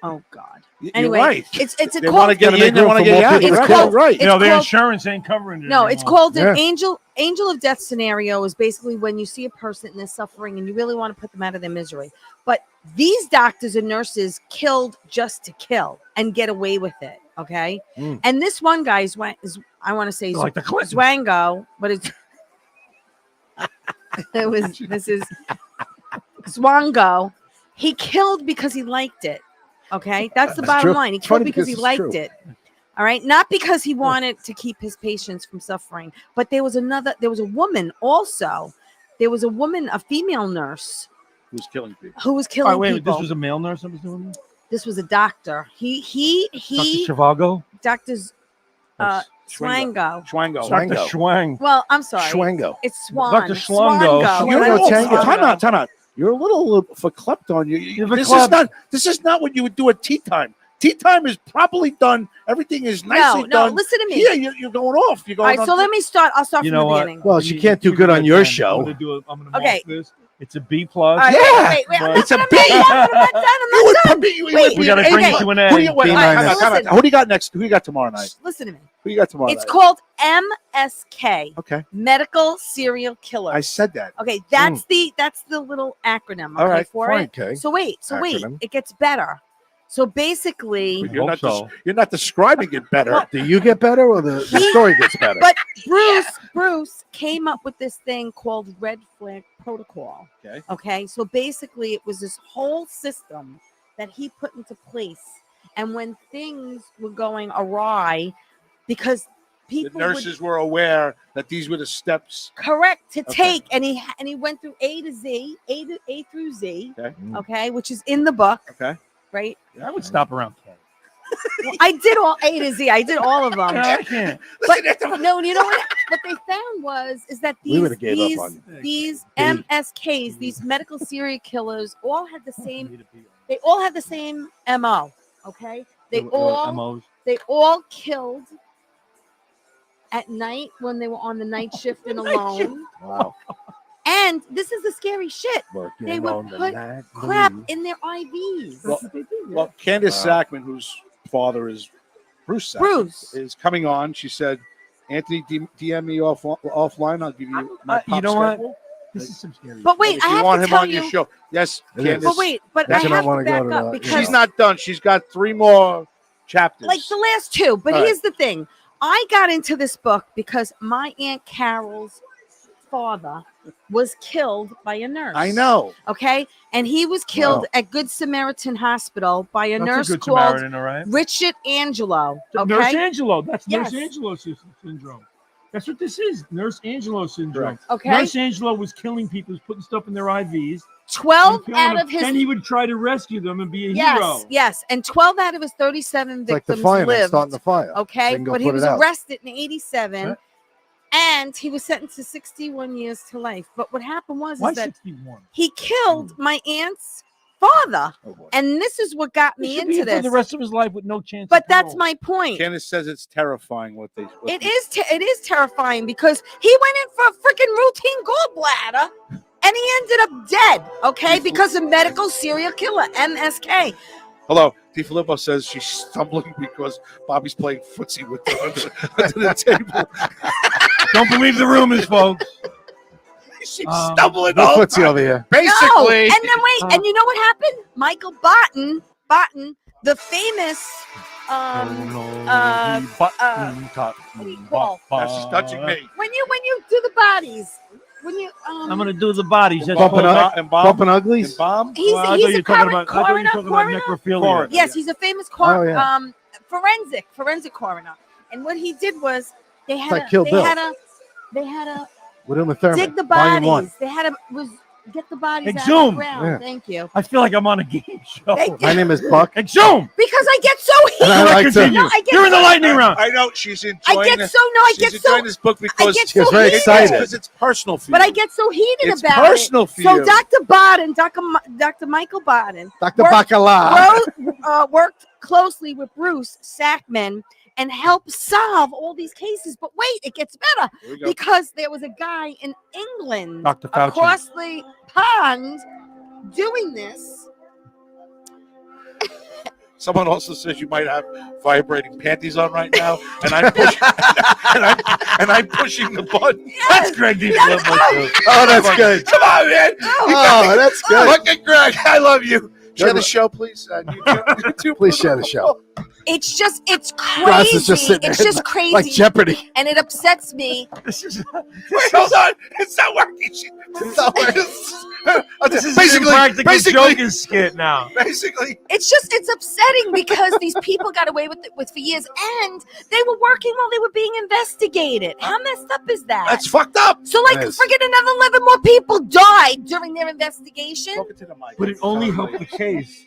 oh God. You're Anyway, right. it's a They called. want to get in. They want to get out. It's You're called- right. You know, their called- insurance ain't covering it. No, it's anymore. called an Yeah. angel of death scenario. Is basically when you see a person and they're suffering and you really want to put them out of their misery. But these doctors and nurses killed just to kill and get away with it. Okay, and this one guy is I want to say Like the Clintons. Zwango, but it's this is Zwango. He killed because he liked it. Okay, that's the That's bottom true. line. He It's killed funny because he because it's liked true. it. All right, not because he wanted to keep his patients from suffering, but there was a woman also. There was a woman, a female nurse Who's killing people? who was All killing right, wait, people. this was a male nurse that was doing this? This was a doctor. He Dr. Zhivago? Doctor's Swango. Schwango. Dr. Schwang. Well, I'm sorry. Schwango. It's Swan. Dr. Schwango. Swango. You're Schwango a little, Tango. time out. You're a little verklempt on you. You're This is not what you would do at tea time. Tea time is properly done. Everything is nicely No, done. listen to me. Here, you're going off. You're All going right, so let me start. I'll start You from know the what? beginning. Well, she can't do good on your show. I'm gonna mark Okay. this. It's a B plus. All right, Yeah, wait, I'm it's not a done, B. I'm not done. I'm not done. Wait, We gotta bring it to an Who do you, end. wait, B time out, minus. time out. Listen. Who do you got next? Who do you got tomorrow night? Listen to me. Who you got tomorrow It's night? called MSK, Okay, Medical Serial Killer. I said that. Okay, that's the little acronym. Okay, All right, for fine, it. okay. So wait, Acronym. it gets better. So basically, You're hope not, so. you're not describing it better. Do you get better or the story gets better? but Bruce came up with this thing called Red Flag Protocol. Okay. Okay, so basically, it was this whole system that he put into place, and when things were going awry, because The people would nurses were aware that these were the steps. correct to Okay. take, and he went through A to Z, A through Z, Okay. okay, which is in the book, Okay. right? I would stop around 10. I did all A to Z. I did all of them. I can't. But no, you know what they found is that We would've these gave up on you. these MSKs, these medical serial killers, all had the same. They all had the same MO. Okay, they all killed at night when they were on the night shift and alone. Wow. And this is the scary shit. Working They would on the put night crap blue. in their IVs. Well, Candace Wow. Sackman, whose father is Bruce Sackman, Bruce. is coming on. She said, Anthony, DM me offline. I'll give you my pop you know what? schedule. This is some scary. But wait, If I you have want to him tell on your you. show. Yes, It is. Candace. But wait, but That I you don't have wanna to back go to up the- because She's not done. She's got 3 more chapters. like the last 2. But All right. here's the thing: I got into this book because my Aunt Carol's father was killed by a nurse. I know. Okay, and he was killed Wow. at Good Samaritan Hospital by a That's nurse a good called Samaritan, all right? Richard Angelo. Nurse Okay, Angelo. That's Yes. Nurse Angelo syndrome. That's what this is. Nurse Angelo syndrome. okay. Nurse Angelo was killing people, was putting stuff in their IVs. 12 and killing out them. of his Then he would try to rescue them and be a yes, hero. yes, and 12 out of his 37 It's like the victims fireman lived. starting the fire. They Okay, can go but he put was it out. arrested in 87, Huh? and he was sentenced to 61 years to life. But what happened was Why is that 61? he killed my aunt's father, Oh, boy. and this is what got He me should be into in for this. the rest of his life with no chance. But of that's parole. my point. Candace says it's terrifying what they. What It they- is it is terrifying because he went in for a freaking routine gallbladder and he ended up dead, okay, because of medical serial killer, MSK. Hello. DiFilippo says she's stumbling because Bobby's playing footsie with her under the table. Don't believe the rumors, folks. She's Um, stumbling No over. footsie over here. No, Basically. and then wait, and you know what happened? Michael Barton, the famous what do you call? Now she's touching me. when you do the bodies, when you I'm gonna do the bodies. That's Bumping called up. And Bomb. Bumping uglies. And Bomb. he's Well, I thought he's you a were talking current about. I thought you were talking about coroner. necrophilia. Yes, he's a famous Oh, yeah. forensic coroner. And what he did was they had like Kill Bill. they had a With Uma Thurman. dig the Volume 1. bodies. They had to get the bodies out of Exhume. the ground. Yeah. Thank you. I feel like I'm on a game show. Thank you. My name is Buck. Exhume. Because I get so And I heated. like to. Continue. No, I get You're in the so- lightning round. I know she's I enjoying. get so no, I she's get so enjoying this book because get She was so very heated. excited. because it's personal for you. But I get so heated It's about personal it. for So you. Dr. Michael Barton Dr. worked- Bacala. worked closely with Bruce Sackman and helped solve all these cases. But wait, it gets better Here we go. because there was a guy in England Dr. Fauci. across the pond doing this. Someone also says you might have vibrating panties on right now, and I'm pushing the button. That's Greg DiFilippo. Oh, that's good. Come on, man. Oh, that's good. Look at Greg. I love you. Share the show, please. YouTube. Please share the show. It's Ross crazy. is just sitting It's there just crazy. Like Jeopardy. And it upsets me. This is Wait, hold on. It's not working. It's not working. this is basically practical joking skit now. Basically, It's upsetting because these people got away with it for years and they were working while they were being investigated. How messed up is that? that's fucked up. So like Yes. friggin' another 11 more people died during their investigation. Talking to the mic. But it only helped the case.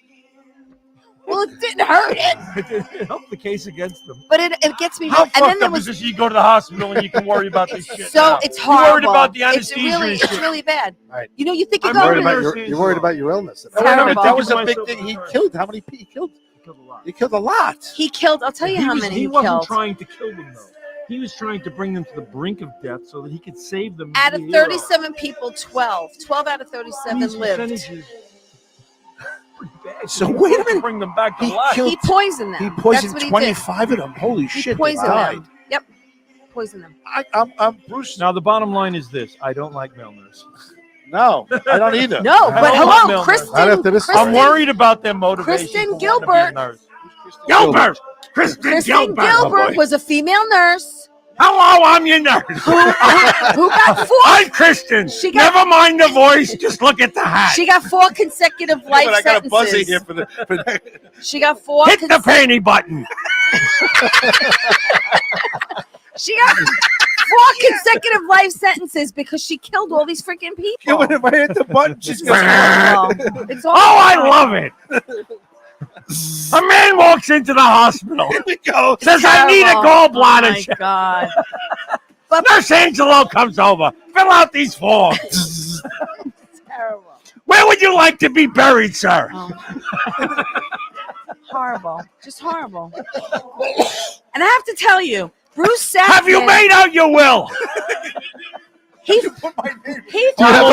Well, it didn't hurt it, It helped the case against them. but it gets me. How And then fucked there up is was this? You go to the hospital and you can worry about this shit. so now. it's You're horrible. worried about the It's anesthesia really, and it's shit. really bad. Right. You know, you think you're I'm going worried to about You're worried about your illness. Terrible. That was a Thinking big myself thing. He first. killed. How many people he killed? Killed a lot. He killed a lot. He killed. I'll tell you how many he wasn't killed. trying to kill them though. He was trying to bring them to the brink of death so that he could save them. Out and of be a hero. 37 people, 12 out of 37 These lived. percentages pretty bad. So You wait a have to minute. bring them back to He life. killed- He poisoned them. He That's poisoned what he 25 of them. Holy did. He shit! They poisoned died. them. Yep, poisoned them. I'm Bruce. Now the bottom line is this: I don't like male nurses. No, I don't either. No, I but don't want hello, male Kristen. Not after this Kristen, I'm worried about their motivation. Kristen to wanna be a Gilbert. nurse. Gilbert. Kristen Gilbert. Gilbert was a female nurse Hello, I'm your nurse. who got four. I'm Kristen. She got- Never mind the voice. Just look at the hat. She got 4 consecutive Yeah, life but I got a buzzer sentences. here for the. She got 4. Hit the panty button. She got 4 consecutive life sentences because she killed all these freaking people. Yeah, but if I hit the button, she's It's gonna. awful. It's Oh, awful. I love it. A man walks into the hospital. Here we go. Says, I need a Terrible. gallbladder Oh my check. God. Nurse Angelo comes over. Fill out these forms. Terrible. Where would you like to be buried, sir? Horrible. Just horrible. And I have to tell you, Bruce Sackman. Have you made out your will? He I'm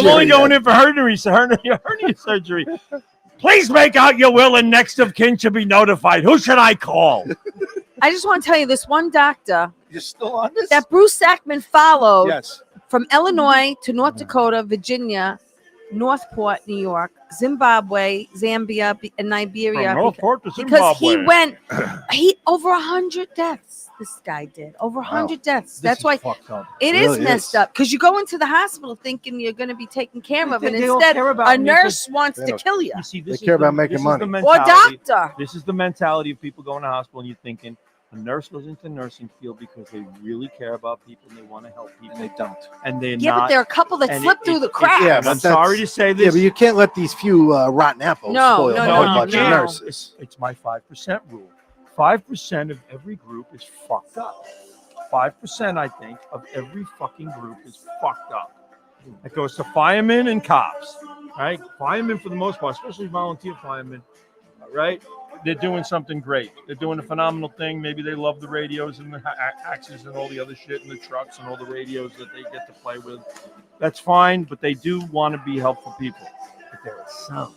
only going in for hernia surgery. Please make out your will and next of kin should be notified. Who should I call? I just want to tell you this one doctor You're still on this? that Bruce Sackman followed Yes. from Illinois to North Dakota, Virginia, Northport, New York, Zimbabwe, Zambia, and Liberia. Because he went, over 100 deaths. This guy did over 100 deaths. That's why it is messed up. Because you go into the hospital thinking you're going to be taken care of, and instead a nurse wants to kill you. They care about making money. Or doctor. This is the mentality of people going to hospital, and you're thinking a nurse goes into the nursing field because they really care about people and they want to help people. And they don't. And they're Yeah, not. but there are a couple that and slip through the cracks. Yeah, I'm but sorry to say this. Yeah, but you can't let these few rotten apples spoil a whole bunch of nurses. It's my 5% rule. 5% of every group is fucked up. 5%, I think, of every fucking group is fucked up. It goes to firemen and cops, right? Firemen, for the most part, especially volunteer firemen, right? They're doing something great. They're doing a phenomenal thing. Maybe they love the radios and the axes and all the other shit and the trucks and all the radios that they get to play with. That's fine, but they do want to be helpful people. But there are some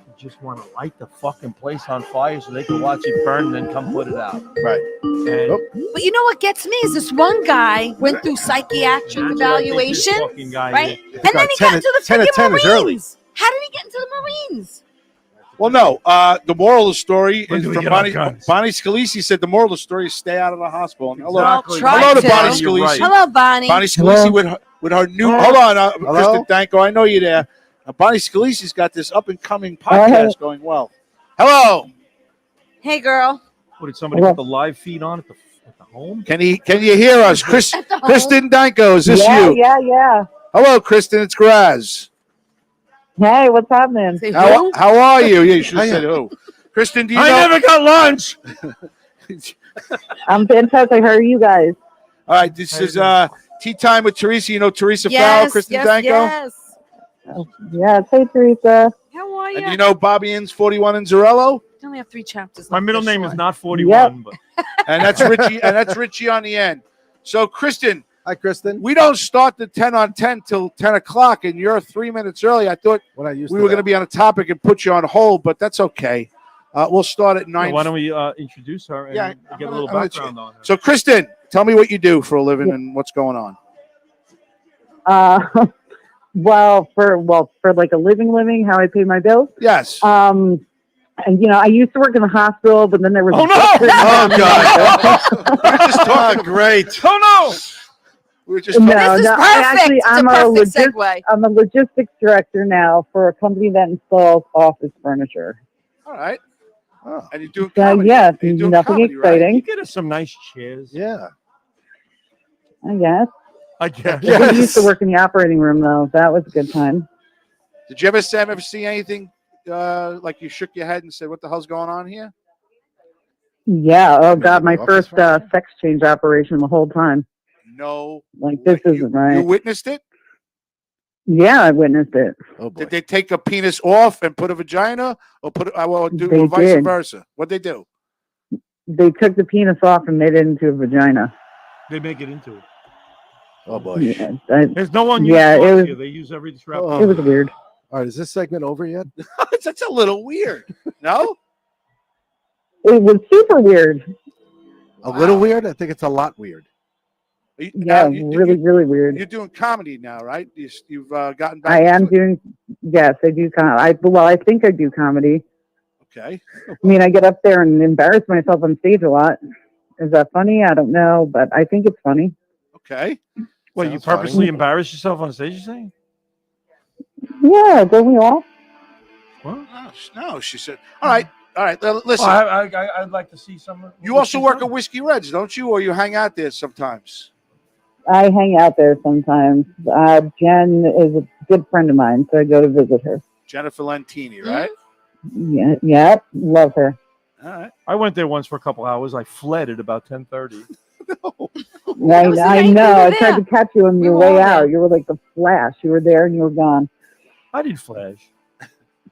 who just want to light the fucking place on fire so they can watch it burn and then come put it out. Right. And But you know what gets me is this one guy went through psychiatric evaluation, right? And then he got into the freaking Marines. How did he get into the Marines? Well, no. The moral of the story When is do we from get our Bonnie guns? Scalisi said the moral of the story is stay out of the hospital. And hello, Well, try hello to to. Bonnie You're Scalisi. right. Hello, Bonnie. Bonnie Scalisi with her new. Hold on, Kristen Danko. I know you're there. Bonnie Scalisi's got this up and coming podcast going well. Hello. Hey, girl. What, did somebody put the live feed on at the home? Can you hear us, Kristen Danko? Is this you? Yeah. Hello, Kristen. It's Graz. Hey, what's happening? Say How who? are you? Yeah, you should have said who. Kristen, do you know? I never got lunch. I'm fantastic. How are you guys? All right, this is Tea Time with Teresa. You know Teresa Farrell, Yes, Kristen yes, Danko? yes. Yeah, hey, Teresa. How are you? And do you know Bobby Inns 41 in Zorello? I only have 3 chapters. My left. middle They're name is short. not 41, but And that's Richie, and that's Richie on the end. So, Kristen, Hi, Kristen. we don't start the 10 on 10 till 10 o'clock, and you're 3 minutes early. I thought When I used we to were going to be on a topic and put you on hold, but that's okay. We'll start at 9. why don't we introduce her and Yeah, get a I'm little gonna- background on her? So, Kristen, tell me what you do for a living and what's going on. Well, for like a living, how I pay my bills. Yes. And I used to work in the hospital, but then there was. Oh, no! Oh, God. We're just talking great. Oh, no! We were just No, talking. This is no, perfect. It's I'm a a perfect legit- segue. I'm a logistics director now for a company that installs office furniture. All right. Oh, And you're doing So comedy. yeah, You're doing nothing comedy, right? You exciting, get us some nice chairs. yeah. I guess. I guess. Yeah. We used to work in the operating room though. That was a good time. Did you ever, Sam, see anything like you shook your head and said, what the hell's going on here? Yeah. Oh Maybe God, my office first furniture? sex change operation the whole time. No. Like this way. isn't right. You witnessed it? Yeah, I witnessed it. Oh boy. Did they take a penis off and put a vagina, or put or They or vice did. versa? What'd they do? They took the penis off and made it into a vagina. They make it into it. Oh boy. Yeah, There's no one Yeah, use it was- here. They use every strap. Oh. it was weird. All right, is this segment over yet? That's a little weird. No? It was super weird. A little weird? I think it's a lot weird. You- Yeah, now, you- really, really weird. You're doing comedy now, right? You've gotten back. I am into it? doing. Yes, I do. I think I do comedy. Okay. I mean, I get up there and embarrass myself on stage a lot. Is that funny? I don't know, but I think it's funny. Okay. Well, you Sounds funny. purposely embarrass yourself on stage, you're saying? Yeah, don't we all? What? No, she said. All right. Listen. I'd like to see some. You also work at Whiskey Reds, don't you? Or you hang out there sometimes? I hang out there sometimes. Jen is a good friend of mine, so I go to visit her. Jennifer Lentini, right? Yeah, yeah, love her. All right. I went there once for a couple hours. I fled at about 10:30. I, was the I night we know. were I tried there. to catch you on We your were all way there. out. You were like the Flash. You were there and you were gone. I did flash.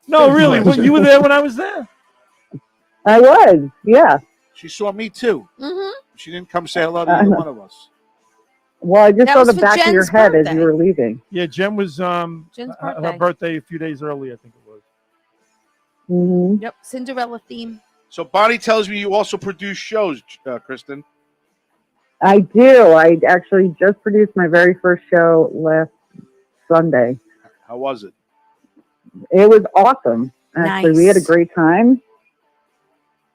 No, really. You were there when I was there. I was, yeah. She saw me too. Mm-hmm. She didn't come say hello to either one of us. Well, I just That saw was the for back of your Jen's head as birthday. you were leaving. Yeah, Jen was Jen's her birthday. birthday a few days early, I think it was. Hmm. Yep, Cinderella theme. So Bonnie tells me you also produce shows, Kristen. I do. I actually just produced my very first show last Sunday. How was it? It was awesome. Actually, we had a Nice. great time.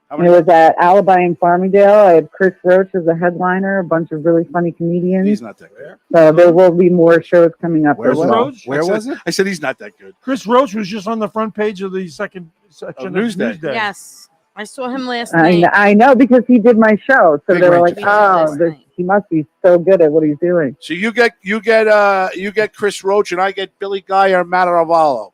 How It many? was at Alibi in Farmingdale. I had Chris Roach as a headliner, a bunch of really funny comedians. He's not that good. So there will be more shows coming up Where as was well. Roach? Where was it? I said he's not that good. Chris Roach was just on the front page of the second section of Newsday. Newsday. Yes, I saw him last I, night. I know because he did my show. So Big they were Range like, fan. oh, Last night. he must be so good at what he's doing. So you get Chris Roach and I get Billy Guy or Mataravallo.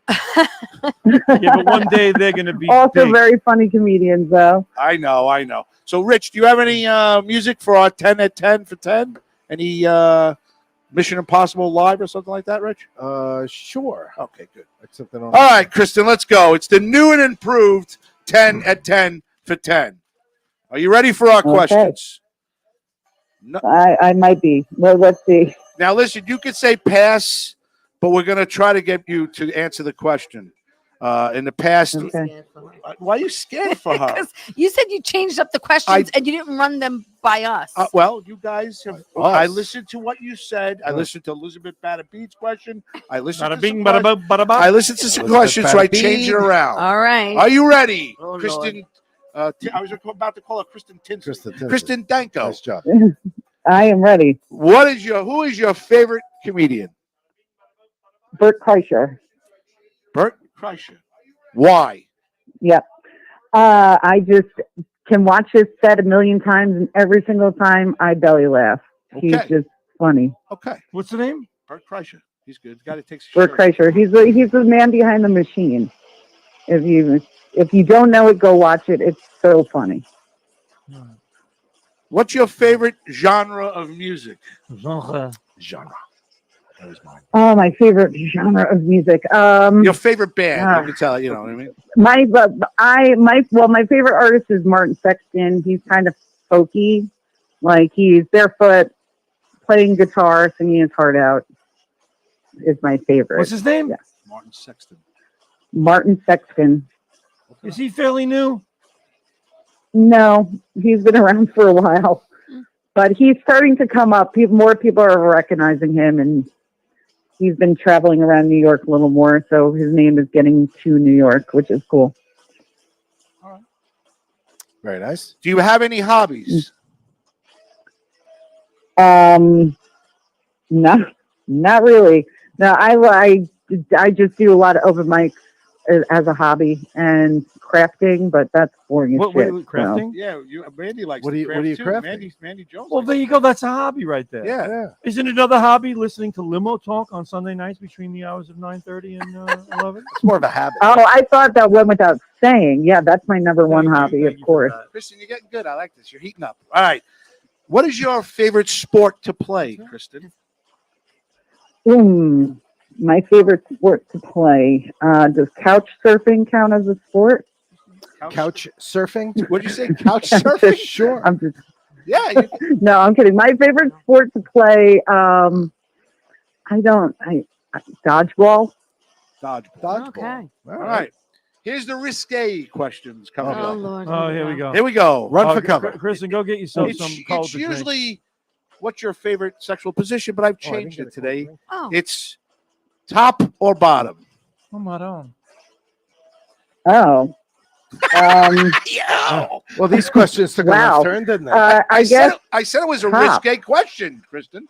Yeah, but one day they're going to be Also big. very funny comedians, though. I know. So Rich, do you have any music for our 10 at 10 for 10? Any Mission Impossible Live or something like that, Rich? Sure. Okay, good. Except I don't. All right, Kristen, let's go. It's the new and improved 10 at 10 for 10. Are you ready for our Okay. questions? No, I might be. Well, let's see. now, listen, you could say pass, but we're going to try to get you to answer the question. In the past, Okay. why are you scared for her? Because you said you changed up the questions and you didn't run them by us. Well, you guys have. Us. I listened to what you said. I listened to Elizabeth Badabeat's question. I listened Bada to bing, some bada questions. ba, bada ba. I listened to some Elizabeth questions, so I Badabeat. changed it around. All right. Are you ready, Oh, Kristen? I was about to call her Kristen Tinsley. Kristen. Kristen Danko. Nice job. I am ready. Who is your favorite comedian? Bert Kreischer. Bert Kreischer. Why? Yep. I just can watch his set a million times, and every single time I belly laugh. He's Okay. just funny. Okay. What's the name? Bert Kreischer. He's good. The guy that takes his Bert shirt Kreischer. He's the man behind the machine. If you don't know it, go watch it. It's so funny. What's your favorite genre of music? Genre. That was mine. Oh, my favorite genre of music. Your favorite band? You can tell. You know what I mean. My favorite artist is Martin Sexton. He's kind of folky, like he's barefoot, playing guitar, singing his heart out. Is my favorite. What's his name? Yeah. Martin Sexton. Martin Sexton. Is he fairly new? No, he's been around for a while, but he's starting to come up. More people are recognizing him, and he's been traveling around New York a little more. So his name is getting to New York, which is cool. Very nice. Do you have any hobbies? No, not really. No, I just do a lot of open mics as a hobby and crafting, but that's boring as What shit. crafting? Yeah, Mandy likes. What to are you craft too. crafting? Mandy Jones. Well, likes there to you go. That's a hobby right there. craft. Yeah. Yeah. Isn't another hobby listening to Limo talk on Sunday nights between the hours of 9:30 and 11? It's more of a habit. Oh, I thought that went without saying. Yeah, that's my number one hobby, of course. Kristen, you're getting good. I like this. You're heating up. All right. What is your favorite sport to play, Kristen? My favorite sport to play. Does couch surfing count as a sport? Couch surfing? What'd you say? Couch surfing? Sure. I'm just Yeah. no, I'm kidding. My favorite sport to play. Dodgeball. Dodgeball. Okay. All right. Here's the risque questions coming Oh, up. Lord. Oh, here we go. Here we go. Run for cover. Kristen, go get yourself It's, some cold it's to drink. usually what's your favorite sexual position, but I've Oh, I didn't changed get it a cold today. drink. Oh. It's top or bottom. Oh, my own. Oh. Yeah. Well, these questions took a Wow. left turn, didn't they? I guess I said it was a top. risque question, Kristen.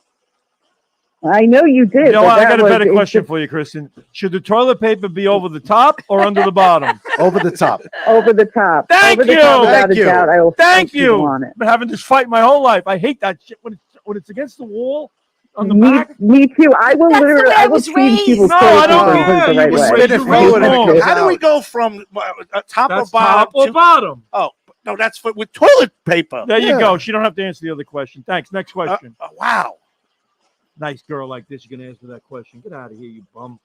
I know you did. You know but what? I that got a was- better it's question just for you, Kristen. Should the toilet paper be over the top or under the bottom? Over the top. Over the top. Thank over the you. top, without Thank a you. doubt. I will Thank fight you you. on it. I've been having this fight my whole life. I hate that shit when it's against the wall. On the Me, back? me too. I will That's the literally, way I I will was change raised. people's No, toilet I don't paper and put it care. the You right was way. raised- Spin it you forward raised and it wrong. comes How do we out. go from top That's or bottom top or to bottom. oh no, that's for, with toilet paper. There you Yeah. go. She don't have to answer the other question. Thanks. Next question. Wow. Nice girl like this, you're gonna answer that question. Get out of here, you bum.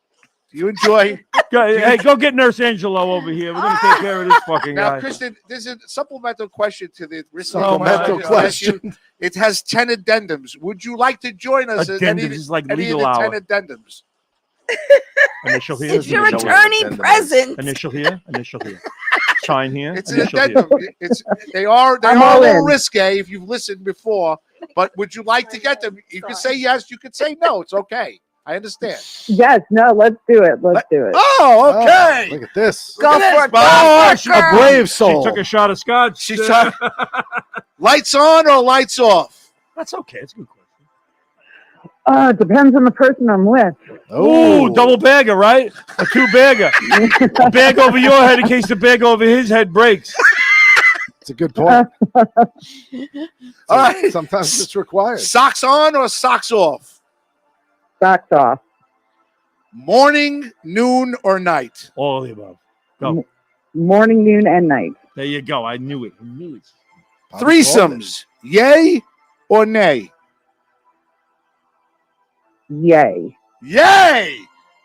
Do you enjoy Hey, go get Nurse Angelo over here. We're gonna take care of this fucking now, guy. Kristen? There's a supplemental question to the Supplemental I just asked you. question. It has 10 addendums. Would you like to join us? at Addendums is like any of legal the hour. 10 addendums. Initial here. It's your Initial attorney addendum. present. Initial here. Initial here. Sign here. It's an Initial here. addendum. They are I'm a all little in. risque if you've listened before. But would you like to get them? You can say yes. You can say no. It's okay. I understand. Yes, no, let's do it. Let's do it. Oh, okay. Oh, look at this. Go Look at for this, it. Bob. Go for it, A girl. brave She soul. took a shot of scotch. She's trying. Lights on or lights off? That's okay. It's a good question. It depends on the person I'm with. Ooh, double bagger, right? A two bagger. A bag over your head in case the bag over his head breaks. It's a good point. All right. Sometimes it's required. Socks on or socks off? Socks off. Morning, noon, or night? All of the above. Go. Morning, noon, and night. There you go. I knew it. I knew it. Threesomes, yay or nay? Yay. Yay!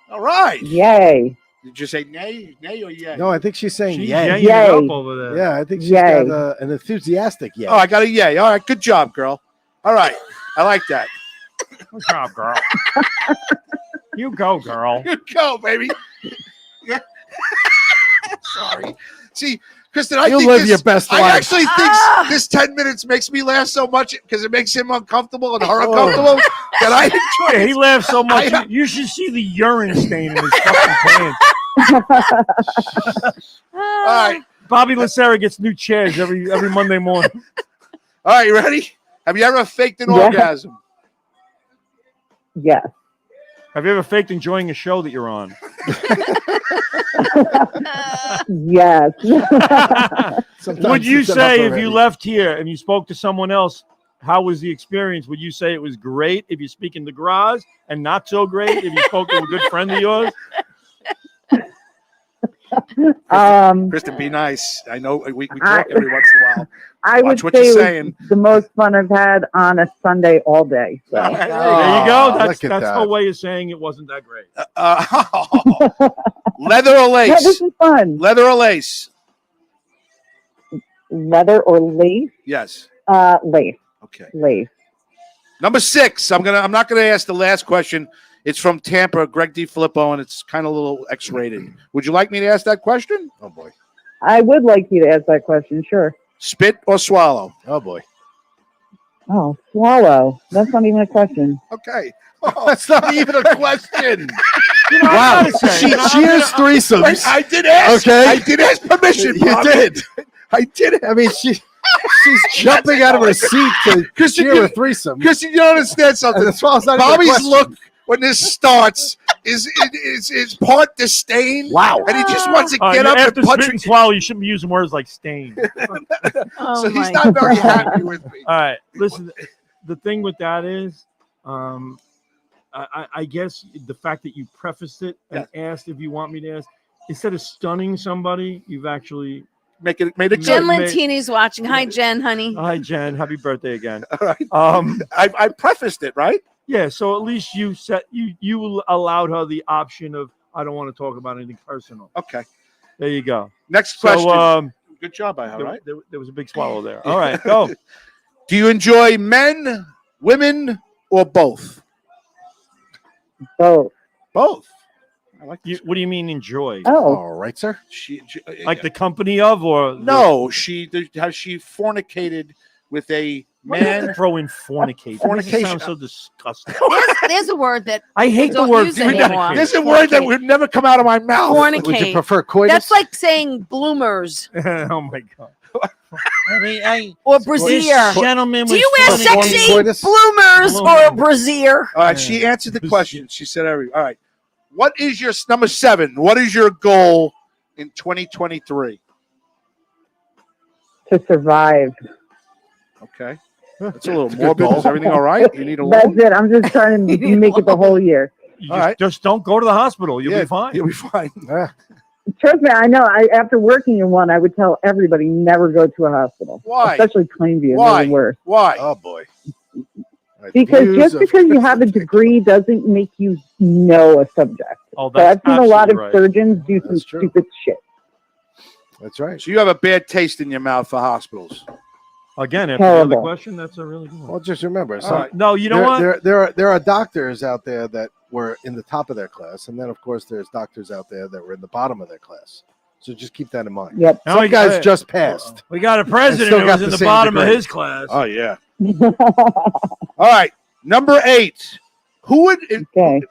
All right. Yay. Did you say nay or yay? No, I think she's saying She's yay. yaying it Yay. up over there. Yeah, I think she's Yay. got an enthusiastic yay. Oh, I got a yay. All right, good job, girl. All right, I like that. Good job, girl. You go, girl. Good go, baby. Sorry. See, Kristen, I You'll think live this, your best I life. actually think this 10 minutes makes me laugh so much because it makes him uncomfortable and her uncomfortable that I enjoy Yeah, it. he laughs so much. I- You should see the urine stain in his fucking pants. All right. Bobby Lacerra gets new chairs every Monday morning. All right, you ready? Have you ever faked an Yeah. orgasm? Yes. Have you ever faked enjoying a show that you're on? Yes. Sometimes Would you it's enough say if already. you left here and you spoke to someone else, how was the experience? Would you say it was great if you speak in the garage and not so great if you spoke to a good friend of yours? Kristen, be nice. I know we talk every once in a while. I Watch would what say you're it was saying. the most fun I've had on a Sunday all day. So. There you There you Oh, go. That's look at her that. way of saying it wasn't that great. Leather or Yeah, this lace? is fun. Leather or lace? Leather or lace? Yes. Lace. Okay. Lace. Number 6. I'm not gonna ask the last question. It's from Tampa, Greg DiFilippo, and it's kind of a little X-rated. Would you like me to ask that question? Oh boy. I would like you to ask that question, sure. Spit or swallow? Oh boy. Oh, swallow. That's not even a question. Okay. Oh, that's not even a question. Wow. I gotta say, She you know, cheers threesomes. Wait, I did ask. Okay. I did ask permission. You Bobby. did. I did. I mean, she's jumping out of her seat to Kristen, cheer a threesome. Kristen, you don't understand And something. that's why it's not even a Bobby's question. look when this starts is part disdain. Wow. And he just wants to All right, get up after and punch spit and swallow, you shouldn't be using words like stain. Oh So he's my not very God. happy with me. All right, listen. The thing with that is, I guess the fact that you prefaced it and asked if you want me to ask, instead of stunning somebody, you've actually Made it Jen good. Lentini's watching. Hi, Jen, honey. Hi, Jen. Happy birthday again. All right. Um, I prefaced it, right? yeah. So at least you allowed her the option of I don't want to talk about anything personal. Okay. There you go. Next question. So Good job, I there, right? there was a big swallow there. All right, go. Do you enjoy men, women, or both? Both. Both. I like What do you mean enjoy? Oh. All right, sir. Like the company of or No, has she fornicated with a man man? throw in fornicate. Fornication. That sounds so disgusting. There's a word that I hate the don't word use anymore. This is a word that would never come out of my mouth. Would you Fornicate. prefer coitus? That's like saying bloomers Oh my god. I mean, or brassiere. gentleman Do you wear was sexy coitus? bloomers or a brassiere? All right, she answered the question. She said, "All right, what is your number 7? What is your goal in 2023?" To survive. Okay. That's a little morbid. Is everything all right? You need a That's loan? it. I'm just trying to make it the whole year. You All right. just don't go to the hospital. You'll be fine. You'll be fine. Trust me, I know. After working in one, I would tell everybody never go to a hospital. Why? Especially Plainview. Why? They're the worst. Why? Oh boy. Because just because you have a degree doesn't make you know a subject. Oh, So I've seen a lot of absolutely right. surgeons do some stupid shit. That's right. So you have a bad taste in your mouth for hospitals. Again, after the other Terrible. question, that's a really good one. Well, just remember, All right. No, you know what? There are doctors out there that were in the top of their class, and then of course there's doctors out there that were in the bottom of their class. So just keep that in mind. Yep. Now Some we guys got- just passed. We got a And president still who got was in the the same bottom of degree. his class. Oh yeah. All right. Number 8. Who would if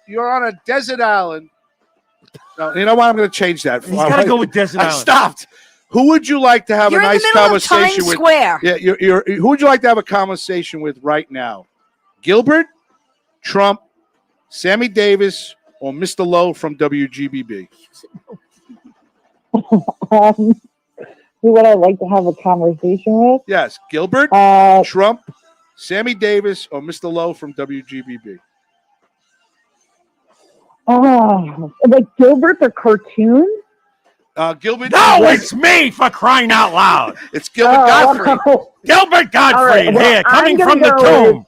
you're on a desert island? No, you know what? I'm going to change that. He's got to go with desert I island. stopped. Who would you like to have You're a in the nice middle of conversation Times with? Square. Yeah, who would you like to have a conversation with right now? Gilbert, Trump, Sammy Davis, or Mr. Lowe from WGBB? Who would I like to have a conversation with? Yes, Gilbert, Trump, Sammy Davis, or Mr. Lowe from WGBB? Like Gilbert the cartoon? Gilbert. No, it's me for crying out loud. It's Gilbert Godfrey. Gilbert Godfrey All right, well, here, coming I'm gonna from the go tomb.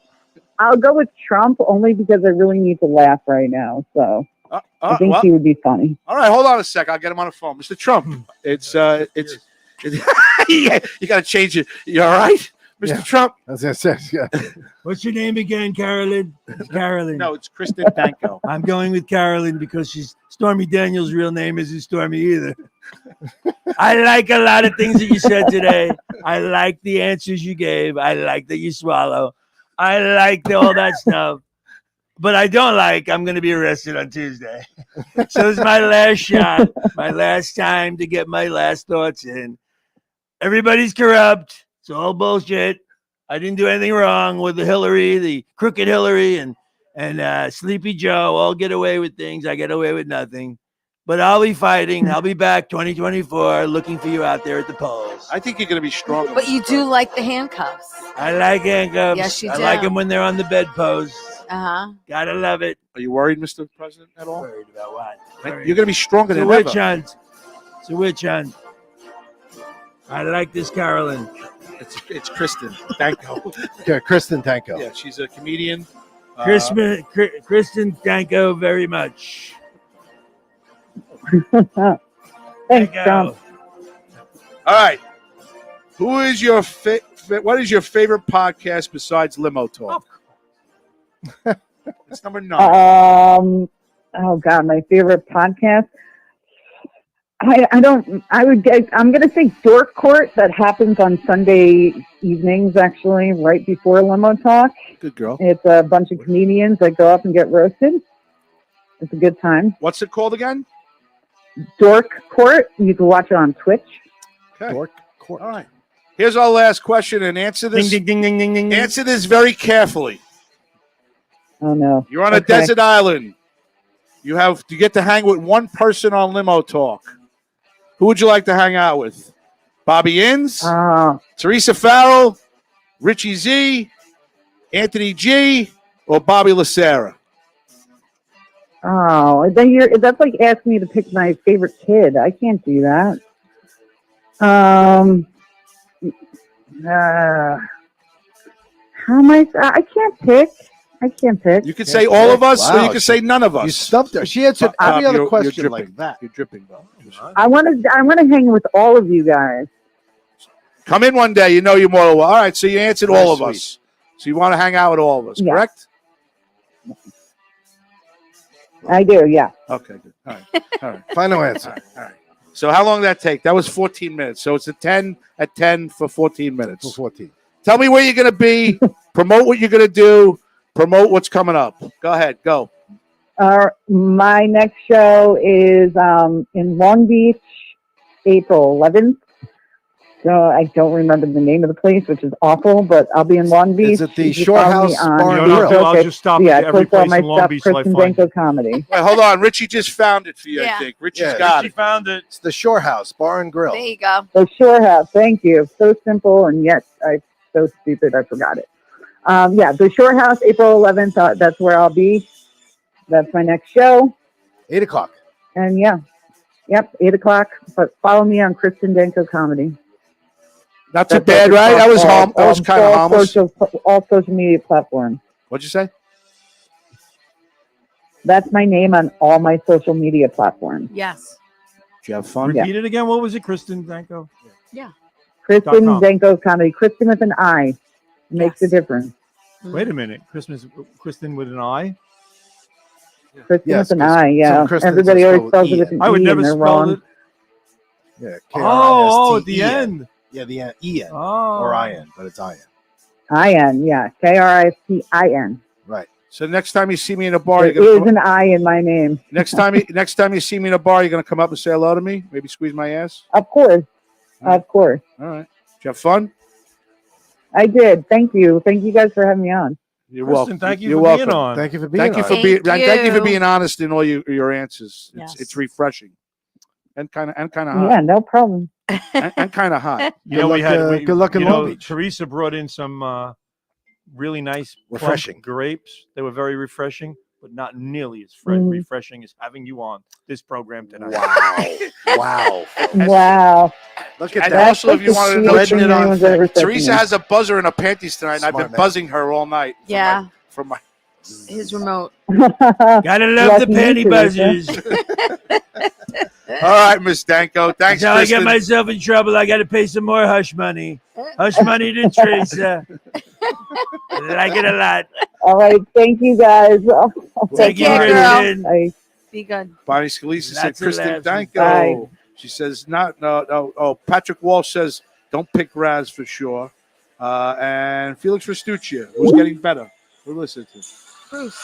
I'll go with Trump only because I really need to laugh right now. So I think well, he would be funny. all right, hold on a sec. I'll get him on the phone, Mr. Trump. It's yeah, you got to change it. You all right, Mr. Trump? As I said, yeah. What's your name again, Carolyn? It's Carolyn. No, it's Kristen Danko. I'm going with Carolyn because she's Stormy Daniels' real name isn't Stormy either. I like a lot of things that you said today. I like the answers you gave. I like that you swallow. I like all that stuff. But I don't like I'm going to be arrested on Tuesday. So it's my last shot, my last time to get my last thoughts in. Everybody's corrupt. It's all bullshit. I didn't do anything wrong with the Hillary, the crooked Hillary, and Sleepy Joe. All get away with things. I get away with nothing. But I'll be fighting. I'll be back 2024 looking for you out there at the polls. I think you're going to be stronger. But you do like the handcuffs. I like handcuffs. Yes, you I do. like them when they're on the bedpost. Uh-huh. Gotta love it. Are you worried, Mr. President, at all? Worried about what? You're going to be stronger It's a than witch ever. hunt. It's a witch hunt. I like this Carolyn. It's Kristen Danko. Yeah, Kristen Tanko. Yeah, she's a comedian. Kristen Danko very much. Thanks, Trump. All right. Who is your what is your favorite podcast besides Limo Talk? It's number 9. Oh God, my favorite podcast. I'm gonna say Dork Court that happens on Sunday evenings, actually, right before Limo Talk. Good girl. It's a bunch of comedians that go up and get roasted. It's a good time. What's it called again? Dork Court. You can watch it on Twitch. Okay. Dork Court. All right. Here's our last question, and answer this. Ding, ding, ding, ding, ding, ding. Answer this very carefully. Oh no. You're on a desert island. You get to hang with one person on Limo Talk. Who would you like to hang out with? Bobby Inns, Teresa Farrell, Richie Z, Anthony G, or Bobby Lacera? Oh, then that's like asking me to pick my favorite kid. I can't do that. How am I can't pick. I can't pick. You could say all of us, or you Wow, could say none of us. You stumped her. She answered Bob, every other you're question dripping. like that. You're dripping, Bob. I want to hang with all of you guys. Come in one day. You know you're more. All right, so you answered all of Sweet. us. So you want to hang out with all of us, Yeah. correct? I do, yeah. Okay, good. All right. All right. Final answer. All right. So how long did that take? That was 14 minutes. So it's a 10 at 10 for 14 minutes. For 14. Tell me where you're going to be. Promote what you're going to do. Promote what's coming up. Go ahead. Go. My next show is in Long Beach, April 11th. So I don't remember the name of the place, which is awful, but I'll be in Long Beach. Is it the You can Shore follow House me on Bar and Facebook. Grill? I'll just stop Yeah, at every click all place my in Long stuff, Beach till I Kristen find Danko it. Comedy. Wait, hold on. Richie just found it for you, Yeah. I think. Richie's Yeah, got She it. found it. It's the Shore House Bar and Grill. There you go. The Shore House, thank you. So simple, and yet I'm so stupid I forgot it. Yeah, the Shore House, April 11th. That's where I'll be. That's my next show. 8 o'clock. And yeah, yep, 8 o'clock. But follow me on Kristen Danko Comedy. Not too That's bad, what it's right? That was called, that was kind of harmless. all social media platforms. What'd you say? That's my name on all my social media platforms. Yes. Did you have fun? Repeat it again. What was it, Kristen Danko? Yeah. Kristen .com. Danko Comedy. Kristen with an I. It makes a Yes. difference. Wait a minute. Kristen with an I? Kristen Yes, with an 'cause I, some yeah. Kristens Everybody are always spelled spells it with with an I would E never and they're spell wrong. it. Yeah. Oh, at the KRISTEN. end. Yeah, the EN Oh. or IN, but it's IN. IN, yeah. KRISTIN. Right. So next time you see me in a bar, There you're gonna is an I in my name. next time you see me in a bar, you're gonna come up and say hello to me. Maybe squeeze my ass. Of course. Right. Of course. All right. Did you have fun? I did. Thank you. Thank you guys for having me on. You're Kristen, welcome. thank you You're for welcome. being on. Thank you for being Thank you on. for being Thank thank you for you. being honest in all your answers. Yes. It's refreshing and kind of Yeah, hot no problem. and kind of hot. You know, Good luck in you know, Long Beach. Teresa brought in some really nice plump Refreshing grapes. They were very refreshing, but not nearly as refreshing as having you on this program tonight. Wow. Wow. Look at And that. also, if you wanted to know, Spreading it on anyone's ever said to Teresa me. has a buzzer in her panties tonight, and I've Smart been man. buzzing her all night. Yeah. From my His remote. Gotta love the Lucky panty you, buzzers. All right, Miss Danko. Thanks, That's how I get Kristen. myself in trouble. I gotta pay some more hush money. Hush money to Teresa. Like it a lot. All right. Thank you guys. Take Thank you, care, girl. Kristen. Bye. Be good. Bonnie Scalise said Lots of Kristen laughs. Danko. Bye. She says no. Oh, Patrick Walsh says don't pick Raz for sure. And Felix Restuccia, who's getting better. We'll listen to. Bruce.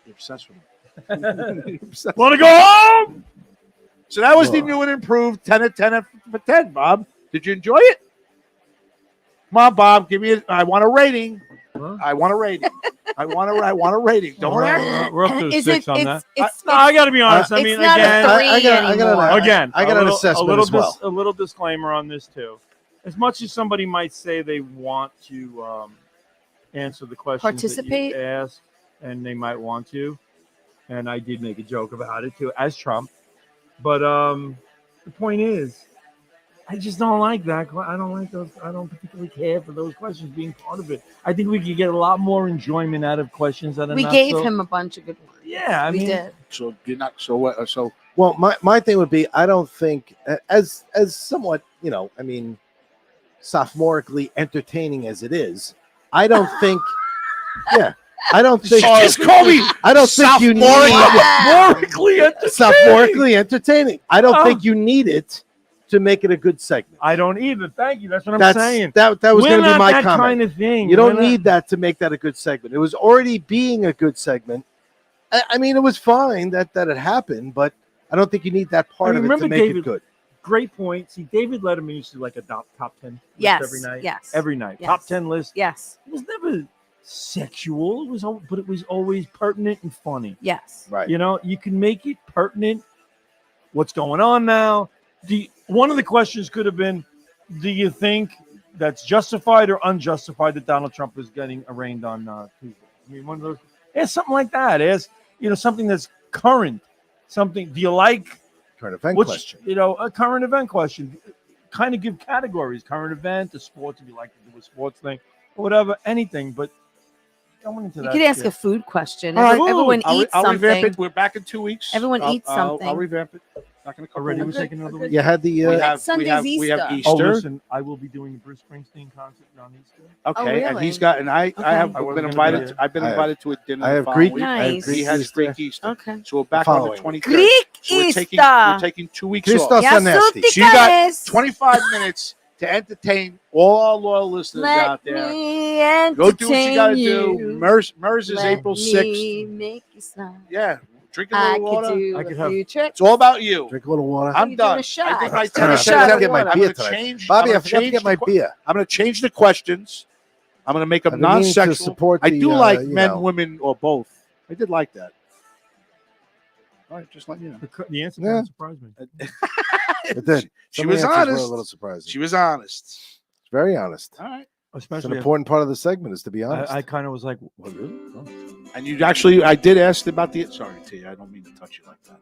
You're obsessed with him. You're obsessed. Want to go home? So that was the new and improved 10 of 10 for 10, Bob. Did you enjoy it? Come on, Bob. Give me I want a rating. Huh? I want a rating. I want a rating. Don't act. We're up to Is six it? on It's. that. It's. No, I got to be honest. I it's mean, not again, a three anymore. again, I got an assessment as well. A little disclaimer on this too. As much as somebody might say they want to answer the questions Participate? that you ask, and they might want to, and I did make a joke about it too, as Trump. But the point is, I just don't like that. I don't like those. I don't particularly care for those questions being part of it. I think we could get a lot more enjoyment out of questions that are We not gave so- him a bunch of good ones. Yeah, I we mean, did. So you're not so Well, my thing would be I don't think as somewhat, I mean, sophomorically entertaining as it is, I don't think I don't think just call me I don't think you need sophomorically entertaining. I don't think you need it to make it a good segment. I don't either. Thank you. That's what I'm saying. That was We're going to be not my that comment. kind of thing. You don't We're not- need that to make that a good segment. It was already being a good segment. I mean, it was fine that it happened, but I don't think you need that part of it to remember make David- it good. Great point. See, David Letterman used to like adopt top 10 list Yes. every night. Yes. Every night. Yes. Top 10 list. Yes. It was never sexual. But it was always pertinent and funny. Yes. Right. You know, you can make it pertinent. What's going on now? One of the questions could have been, do you think that's justified or unjustified that Donald Trump is getting arraigned on Tuesday? I mean, one of those. Ask something like that. Ask, something that's current. Something. Do you like Current event which, question. a current event question? Kind of give categories: current event, the sports, if you like to do a sports thing, or whatever, anything. But going into You that, could ask shit. a food question. All right. Everyone eats I'll something. revamp it. We're back in 2 weeks. Everyone eats I'll something. revamp it. Not going to Already, we're Okay. taking another week. You had the Sunday's we have Easter. Easter. Oh, listen, I will be doing a Bruce Springsteen concert on Easter. Okay, Oh, and really? he's got, and I Okay. have I wasn't been gonna invited. be there. I've been I have- invited to a dinner. I the have following Greek. week. I have Nice. Greek He has Easter. Greek Easter. Okay. So we're back on the following 23rd. Greek So we're Easter. taking 2 weeks Christos off. Yeah, Nasty. So you got Yes. 25 minutes to entertain all our loyal listeners Let out there. me entertain Go do what you got to you. do. MERS is Let April 6th. me make you smile. Yeah, drink a I little could water. do I a could have- few tricks. It's all about you. Drink a little water. I'm you doing done. a shot? I did my I 10 forgot cents. to get my I'm beer gonna tonight. change. Bobby, I'm I gonna forgot to change get my the que- beer. I'm going to change the questions. I'm going to make them I've been meaning to non-sexual. support I the, do like you men, know. women, or both. I did like that. All right, just let you know. The answer Yeah. kind of surprised me. It did. She Some of was the answers were honest. a little surprising. She was honest. It's very honest. All right. It's Especially an if- important part of the segment is to be honest. I kind of was like, what, really? Oh. And you actually, I did ask about the. Sorry, T. I don't mean to touch you like that.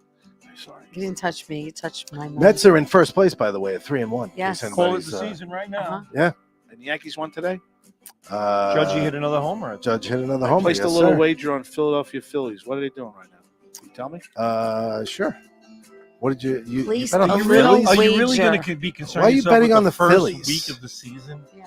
I'm sorry. You didn't touch me. You touched my mom. Mets are in first place, by the way, at 3-1. Yes. In case Call it anybody's, the season right Uh-huh. now. And the Yankees won today. Judgy hit another homer. Judge hit another I homer. placed Yes, a little sir. wager on Philadelphia Phillies. What are they doing right now? Can you tell me? Sure. What did you Please bet on do the you Phillies? Are you really wager. going to be concerned? Why are you yourself betting with on the first Phillies? week of the season? Yeah.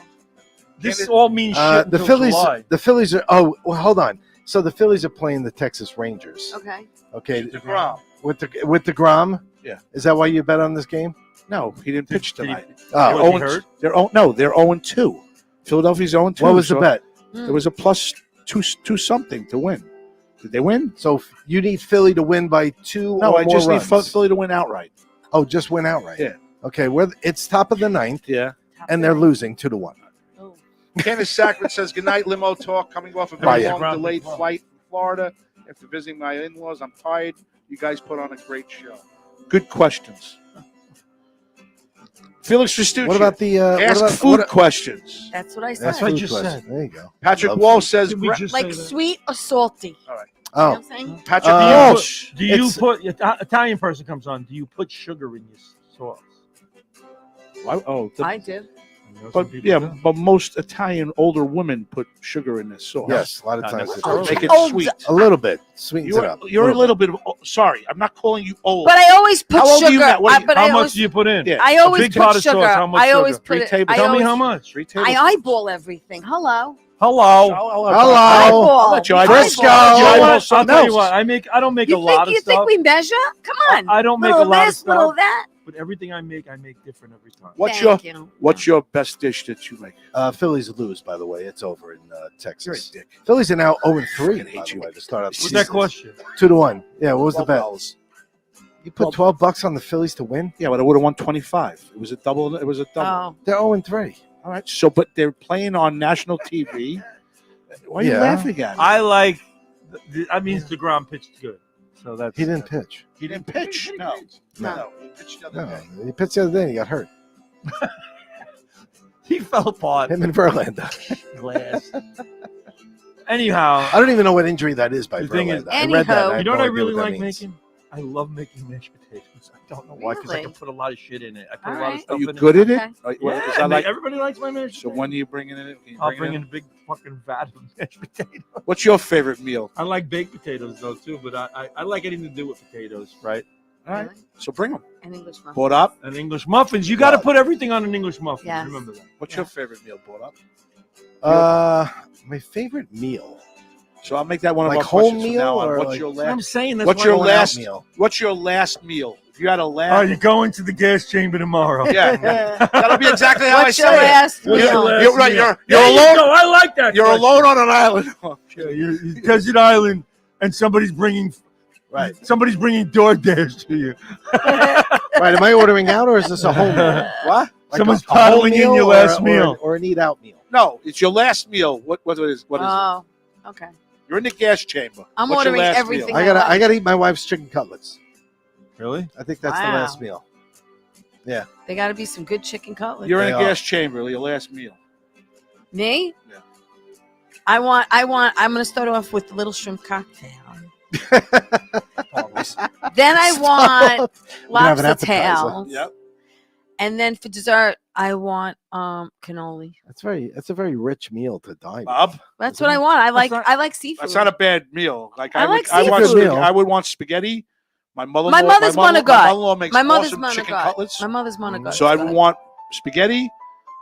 This all means shit The until Phillies. July. The Phillies are. Oh, well, hold on. So the Phillies are playing the Texas Rangers. Okay. Okay, DeGrom. with DeGrom. Yeah. Is that why you bet on this game? No, he didn't pitch Did he- tonight. Oh, Was he hurt? They're 0-2. Philadelphia's 0-2. what was the so bet? There was a plus two something to win. Did they win? So you need Philly to win by 2 No, or I more just runs. need Philly to win outright. Oh, just win outright. Yeah. Okay, it's top of the ninth, Yeah. and they're losing 2-1. Oh. Candace Sackman says, good night, Limo Talk. Coming off a Bye, very yeah. long delayed flight from Florida after visiting my in-laws. I'm tired. You guys put on a great show. Good questions. Felix Festucci. What about the Ask food questions. That's what I said. That's what I food just question. said. There you go. Patrick Love Wall food. says, Did we just Like say that? sweet or salty. all right. You know Oh, what I'm saying? Patrick Uh, Walsh. Do you It's- put Italian person comes on? Do you put sugar in your sauce? I do. You know, some But people yeah, do. but most Italian older women put sugar in their sauce. yes. A lot of Not times necessarily. it's Make it Old- sweet. a little bit sweetens it up. You're a little bit of. Sorry, I'm not calling you old. But I always put How old are you sugar. now? What are you- But How I much always, do you put in? Yeah. I always big put pot of sauce, sugar. how much I always sugar? put Three it. tables. I Tell me always, how much. 3 I tablespoons. eyeball everything. Hello. Hello. Hello. Eyeball. let you We eyeball. Frisco. eyeball. You know Oh, what? I'll something tell you else. what. I don't make a You lot of think stuff. we measure? Come on. I don't make little a lot of this, little stuff. that. But everything I make different every time. What's You. your best dish that you make? Phillies lose, by the way. It's over in You're a Texas. dick. Phillies are now 0-3. I hate By the you. way, to start out the What's that season. question? 2-1. Yeah. What was the bet? $12. You put $12 on the Phillies to win. Yeah, but I would have won 25. It was a double. It was a double. Oh. They're 0-3. All right. So, but they're playing on national TV. Why are you Yeah. laughing at me? I like. That means DeGrom pitched good. So that's He didn't pitch. He didn't pitch. No. No. He pitched the other No, day. he pitched the other day and he got hurt. He fell apart. Him and Verlander. Glass. Anyhow, I don't even know what injury that is by The thing is- Verlander. I read that. Anyhow. I you know have what I no idea really that like means. making? I love making mashed potatoes. I don't know why, because I Really? can put a lot of shit in it. I put a lot of Alright. stuff Are you in good it. at it? Okay. Is Yeah, that like, everybody likes my mashed so potatoes. when are you bringing it in? Can you I'll bring bring it in a big fucking vat of mashed potatoes. What's your favorite meal? I like baked potatoes though too, but I like anything to do with potatoes, right? All right. Really? So bring them. An English muffin. Bought up. And English muffins, you got to Well- put everything on an English muffin. Yes. Remember that. What's Yeah. your favorite meal? Bought up. My favorite meal. So I'll make that one of Like our whole questions from meal now on. or What's like- your That's what I'm last? saying. That's What's why your I Going out last meal? What's your last meal? If you had a Oh, last. you're going to the gas chamber tomorrow. Yeah, that'll be exactly how What's I your say it. last What's your meal? last You're right. meal? You're There you alone. go. I like that. You're question. alone on an island. Yeah, you're desert island, and somebody's bringing Right. DoorDash to you. Right. Am I ordering out or is this a home meal? What? Like Someone's a whole piling in meal your or- last or- meal. or an eat out meal? No, it's your last meal. What is it? Oh, okay. You're in the gas chamber. I'm What's your ordering last everything. meal? I gotta eat my wife's chicken cutlets. Really? I think that's the Wow. last meal. They got to be some good chicken cutlets. You're in They a are. gas chamber. Your last meal. Me? Yeah. I'm going to start off with the little shrimp cocktail. Then I want We're gonna have an lobster appetizer. tails. Yep. And then for dessert, I want cannoli. That's a very rich meal to dine. Bob, That's what I want. I like not- I like seafood. that's not a bad meal. Like I would, like I want seafood. spaghetti. I would want spaghetti. My mother. My mother's my mother got- mother-in-law makes My mother's awesome mother chicken got. cutlets. My mother's mother got. So I would want spaghetti,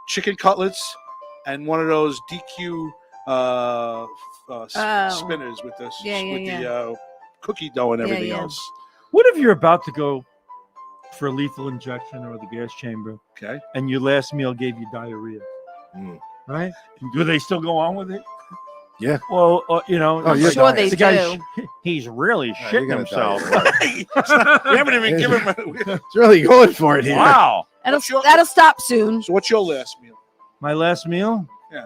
chicken cutlets, and one of those DQ Oh. spinners with the Yeah, yeah, with yeah. the cookie dough and Yeah, everything yeah. else. What if you're about to go for a lethal injection or the gas chamber, Okay. and your last meal gave you diarrhea? Mm. Right? Do they still go on with it? Yeah. Well, Oh, I'm you're sure dying. they the guy, do. he's really Yeah, you're shitting gonna die. himself. We haven't even given him. It's really going for it here. Wow. That'll stop soon. So what's your last meal? My last meal? Yeah.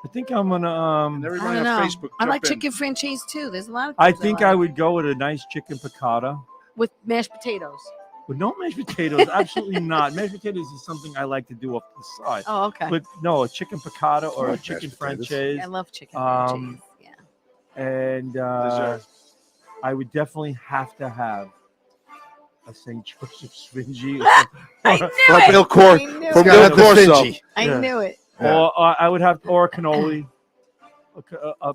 I think I'm gonna And I everybody don't on know. Facebook. I like jump in. chicken franchise too. There's a lot of. I things think like. I would go with a nice chicken piccata. with mashed potatoes. But no mashed potatoes, absolutely not. Mashed potatoes is something I like to do off the side. Oh, okay. But no, a chicken piccata or a like chicken mashed potatoes. franchise. I love chicken. Yeah. And Dessert. I would definitely have to have a St. Joseph Sfingy. I knew From it. Bill Cor- I knew from it. Bill Gotta have the Corso. Fingy. I Yeah. knew it. Or I would have, or a cannoli.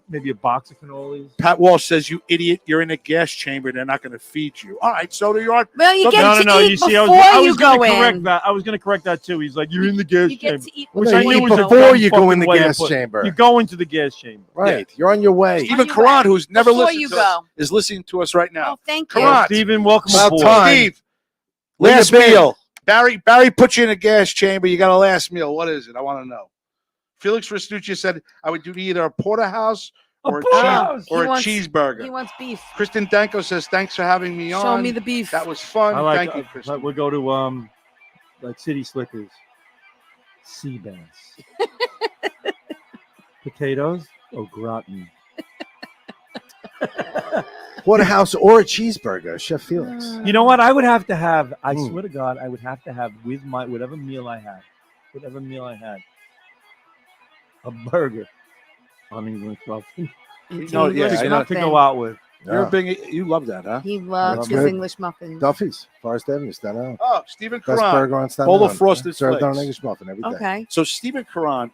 Maybe a box of cannolis. Pat Walsh says, "You idiot! You're in a gas chamber. They're not going to feed you." All right, so you are. Well, you get No. to eat You see, before I you was going go to correct in. that. I was going to correct that too. He's like, "You're in the gas You chamber." get to eat Which No, I you knew eat was a before dumb you go in fucking the way to gas put- chamber. You go into the gas chamber. Right. You're on your way. Stephen your Karan, way. who's never Before listened you to us, go. is listening to us right now. Oh, thank you. Karan, Stephen, welcome About aboard. time. Steve, Where you last been? meal. Barry put you in a gas chamber. You got a last meal. What is it? I want to know. Felix Restucci said I would do either a porterhouse or a porterhouse. cheeseburger. He wants beef. Kristen Danko says, "Thanks for having me on. Show me the beef. That was fun. I like. Thank you, Kristen." We'll go to like City Slickers. Sea bass. Potatoes au gratin. Porterhouse or a cheeseburger, Chef Felix. You know what? I would have to have. I Mm. swear to God, I would have to have with my whatever meal I had, a burger on English muffin. No, yeah, It's I know. not to go out with. You're Yeah. being, you love that, huh? He loves That's his good. English muffins. Duffy's, Forest Avenue, Staten Island. Oh, Stephen Best Karan. burger on Staten Bowl of Island. frosted Served on an flakes. English muffin every day. Okay. So Stephen Karan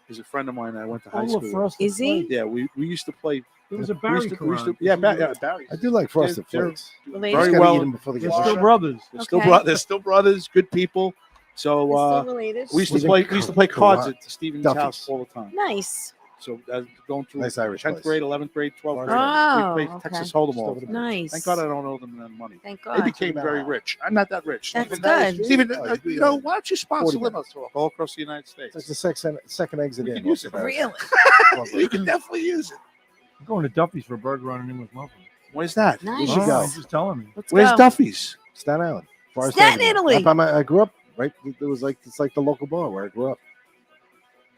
is a friend of mine that I went to high school with. Is he? Yeah, we used to play. There was a we Barry used to, we used to, Karan. yeah, Barry. I do like frosted They're flakes. Related? very Just gotta well. eat them before they They're get still hot. brothers. They're Okay. they're still brothers, good people. So Still related? we used to Stephen play cards Karan. at Stephen's Duffy's. house all the time. Nice. So going through Nice Irish 10th place. grade, 11th grade, 12th grade, Oh, we played okay. Texas Hold'em all the time. Nice. Thank God I don't owe them that money. Thank They God. became very rich. I'm not that rich. That's Stephen, good. Stephen, Oh, you'd be you know, like why don't you sponsor 40 Limo Talk all across the United States? It's like the second exit We in. could use it. Really? You can definitely use it. I'm going to Duffy's for a burger on an English muffin. Where's that? Nice. should go. He's just telling me. Let's Where's go. Duffy's? Staten Island. Forest Staten Avenue. Italy. Up by I grew up, right? It was like it's like the local bar where I grew up.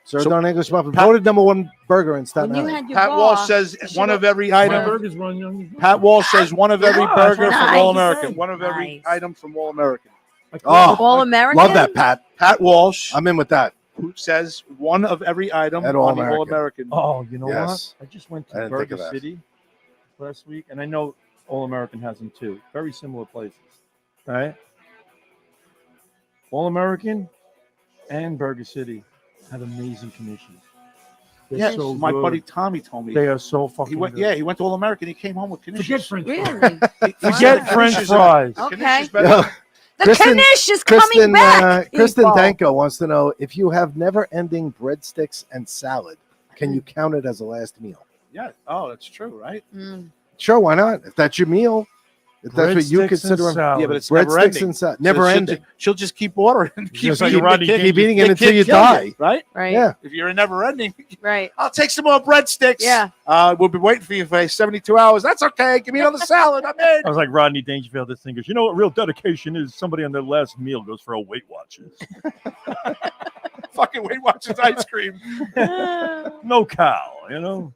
Served So- on English muffin. Voted #1 burger in Staten When you Island. had your Pat bar, Walsh says you one should of every My item. burgers run young. Pat Walsh says one of every Yeah, burger that's from nice. All American. One of every Nice. item from All American. Oh, All American. love that, Pat. Pat Walsh, I'm in with that. who says one of every item At on All the All American. American. Oh, you know Yes. what? I just went I to didn't think Burger of that. City last week, and I know All American has them too. Very similar places, right? All American and Burger City have amazing commissions. They're Yeah, so my good. buddy Tommy told me. They are so fucking. He went. good. Yeah, he went to All American. He came home with Forget knishes. French Really? fries. He Forget said the French knishes fries. are- the Okay. knishes better. Yeah. The Kristen- Knish is coming back. Kristen people. Danko wants to know if you have never-ending breadsticks and salad. Can you count it as a last meal? Yeah. Oh, that's true, right? Mm. Sure, why not? If that's your meal, if that's what you Breadsticks and consider a salad. Yeah, but it's never breadsticks ending. and salad, So never she'll ending. ju- She'll just keep ordering. Keep Just like eating. Rodney They can't- Keep eating it they until can't you kill die. right? Right. Yeah, If you're a never ending, Right. I'll take some more breadsticks. Yeah. We'll be waiting for you for 72 hours. That's okay. Give me another salad. I'm in. I was like Rodney Dangerfield. This thing goes. You know what real dedication is? Somebody on their last meal goes for a Weight Watchers. Fucking Weight Watchers ice cream. No cow, you know.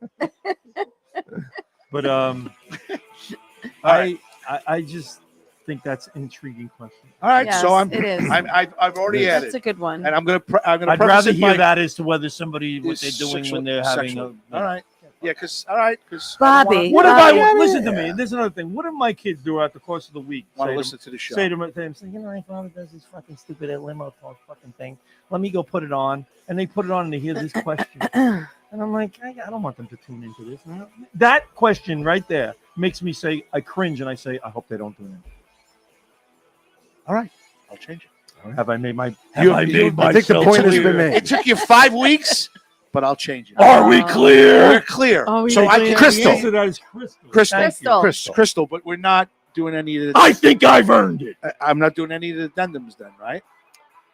But I just think that's an intriguing question. All right, Yes, so it is. I've already That's added, a good one. and I'm gonna I'd preface rather it hear by- that as to whether somebody what is they're doing sexual- when they're having sexual. a. All right, yeah, because all right, because Bobby. What if Yeah. listen to me? There's another thing. What if my kids throughout the course of the week want say to to listen to the show. say to them, say, you know, my father does this fucking stupid limo talk fucking thing. Let me go put it on, and they put it on and they hear this question, and I'm like, I don't want them to tune into this. That question right there makes me say, I cringe, and I say, I hope they don't tune in. All right, I'll change it. Have I made my? You- Have I you- made I think the myself point has clear? been made. It took you 5 weeks, but I'll change it. Are we We're clear? clear. Oh, so yeah. I The can Crystal. answer to that is crystal. Crystal. Thank you. Crystal. Crystal, but we're not doing any of the. I think I've earned it. I'm not doing any of the addendums then, right?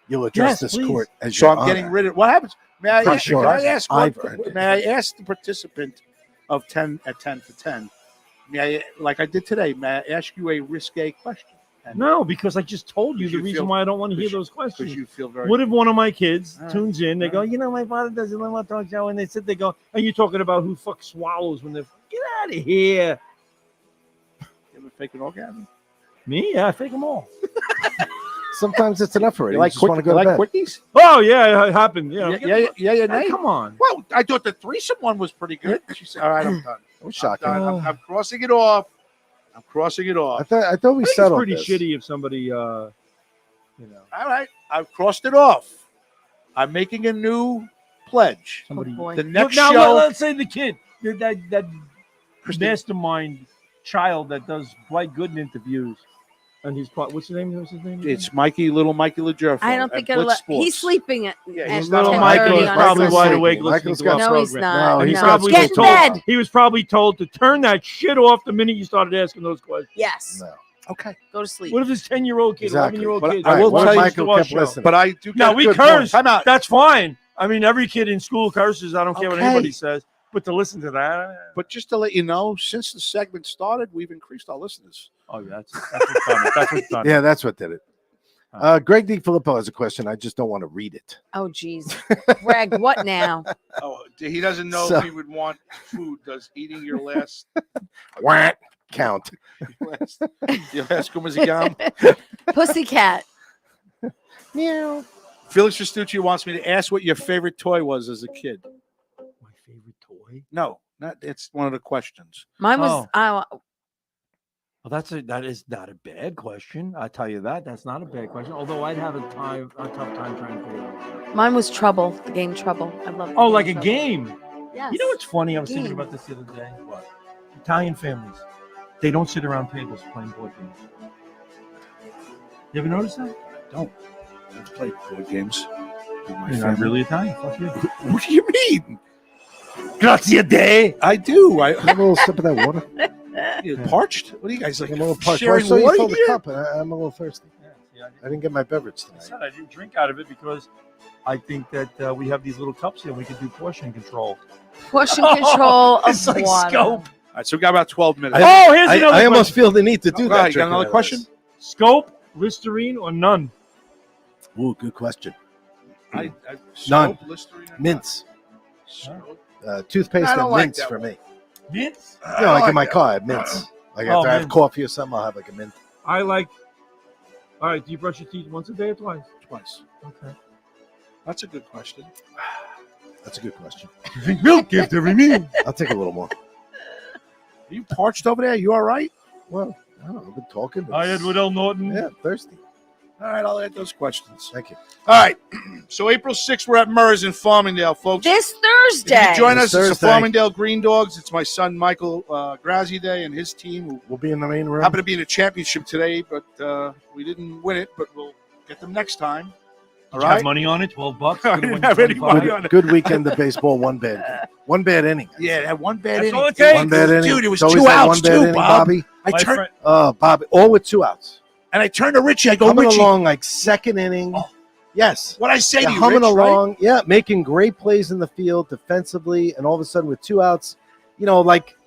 you'll address Yes, this please. court as So your I'm getting honor. rid of. What happens? May I For ask? sure. Can I ask? I've What, earned it. may I ask the participant of 10 at 10 for 10? May I, like I did today? May I ask you a risque question? And No, because I just told you Because the you reason feel- why I don't want to hear because you- those questions. Because you feel very. What if one of my kids All right. tunes in? They All go, right. you know, my father doesn't let my talk show, and they sit, they go, and you're talking about who fuck swallows when they're get out of here. You ever fake an orgasm? Me? Yeah, I fake them all. Sometimes it's enough already. You You like just want to go to bed. quickies? Oh yeah, it happened. Yeah, Yeah, Hey, come on. Well, I thought the threesome one was pretty good. She said, "All right, I'm done. It was shocking. I'm crossing it off. I'm crossing it I off. thought we I think it's settled pretty this. shitty if somebody, All right, I've crossed it off. I'm making a new pledge. somebody. boy. The next now show, let's say the kid, that mastermind child that does Dwight Gooden interviews, and he's what's his name? What's his name? it's little Mikey LaJerfo. I don't think it'll. He's sleeping at. Yeah, at he's not Little on Michael 10:30 is on probably Sunday. wide awake listening Michael's to got our No, he's program. not. No, He he's No. probably Get was in told. bed. He was probably told to turn that shit off the minute you started asking those questions. Yes. No. Okay, Go to sleep. What if this 10-year-old kid, Exactly. 11-year-old But kid? I will What tell if you, Michael our kept show? listening? but I do. Now get we good curse. points. Time out. That's fine. I mean, every kid in school curses. I don't care what Okay. anybody says. But to listen to that, But just to let you know, since the segment started, we've increased our listeners. oh yeah, that's what's done it. That's what's done it. Yeah, that's what did it. Greg D. Filippo has a question. I just don't want to read it. Oh, geez. Greg, what now? Oh, he doesn't know So- if he would want food. Does eating your last Count. your last kumazigam? Pussycat. Meow. Felix Festucci wants me to ask what your favorite toy was as a kid. My favorite toy. No, not. It's one of the questions. Mine was. Well, that is not a bad question. I tell you that. That's not a bad question. Although I'd have a tough time trying to figure it out. Mine was Trouble. The game Trouble. I love. Oh, like a game. Yes. You know what's funny? I was thinking Game. about this the other day. What? Italian families. They don't sit around tables playing board games. You ever notice that? Don't. Let's play board games. With my You're not family. really Italian. Fuck you. What do you mean? Grazie day. I do. Have a little sip of that water. You parched? What are you guys like? I'm a little parched. Sharing I saw you water fill the here? cup, and I'm a little thirsty. I didn't get my beverage I tonight. said I didn't drink out of it because I think that we have these little cups here. We can do portion control. Portion control of It's like water. scope. All right, so we got about 12 minutes. Oh, here's another I almost question. feel the need to do All that. right, you got drinking another out of question? this. Scope, Listerine, or none? Ooh, good question. I None. soap, Listerine, or Mints. Soap? Toothpaste I don't and like mints that for one. me. Mints? You know, like in like my that. car, I have mints. Like Oh, after I have mints. coffee or something, I'll have like a mint. I like. All right, do you brush your teeth once a day or twice? Twice. Okay. That's a good question. That's a good question. Drink milk after every meal. I'll take a little more. Are you parched over there? You all right? Well, I don't know. I've been talking. Hi, Edward L. Norton. Yeah, thirsty. All right, I'll add those questions. Thank you. All right. So April 6th, we're at Murr's in Farmingdale, folks. This If Thursday. you join us, This it's the Thursday. Farmingdale Green Dogs. It's my son Michael Grazzi Day and his team who We'll be in the main room. happened to be in a championship today, but we didn't win it. But we'll get them next time. All Did you have right. money on it? $12. I didn't have any money on it. Good weekend of baseball. One bad inning. Yeah, that one bad That's inning. all it takes. One bad inning. Dude, it was It's always 2 that outs one bad too, inning, Bob. Bobby. I turned friend- Oh, Bobby. All with 2 outs. and I turned to Richie. I go, Humming Richie, along like second inning. Oh. Yes. what I say They're to you, humming Rich, right? along. Yeah, making great plays in the field defensively, and all of a sudden with 2 outs, you know, like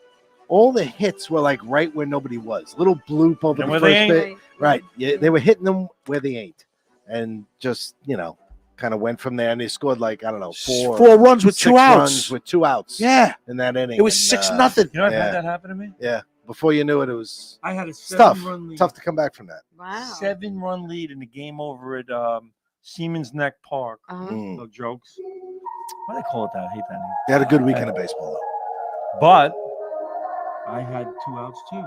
all the hits were like right where nobody was. Little bloop over And the where first they ain't. bit. Right. Yeah, they were hitting them where they ain't, and just kind of went from there. And they scored like I don't know 4 runs with 6 2 outs. runs with 2 outs. Yeah, in that inning. it was And, 6-0. You know, I've Yeah. had that happen to me. Yeah. Before you knew it, it was I had a tough. 7-run lead. Tough to come back from that. Wow. 7-run lead in the game over at Siemens Neck Park. Uh-huh. Mm. No jokes. Why do they call it that? I hate that name. They had a good weekend of baseball, though. But I had 2 outs too,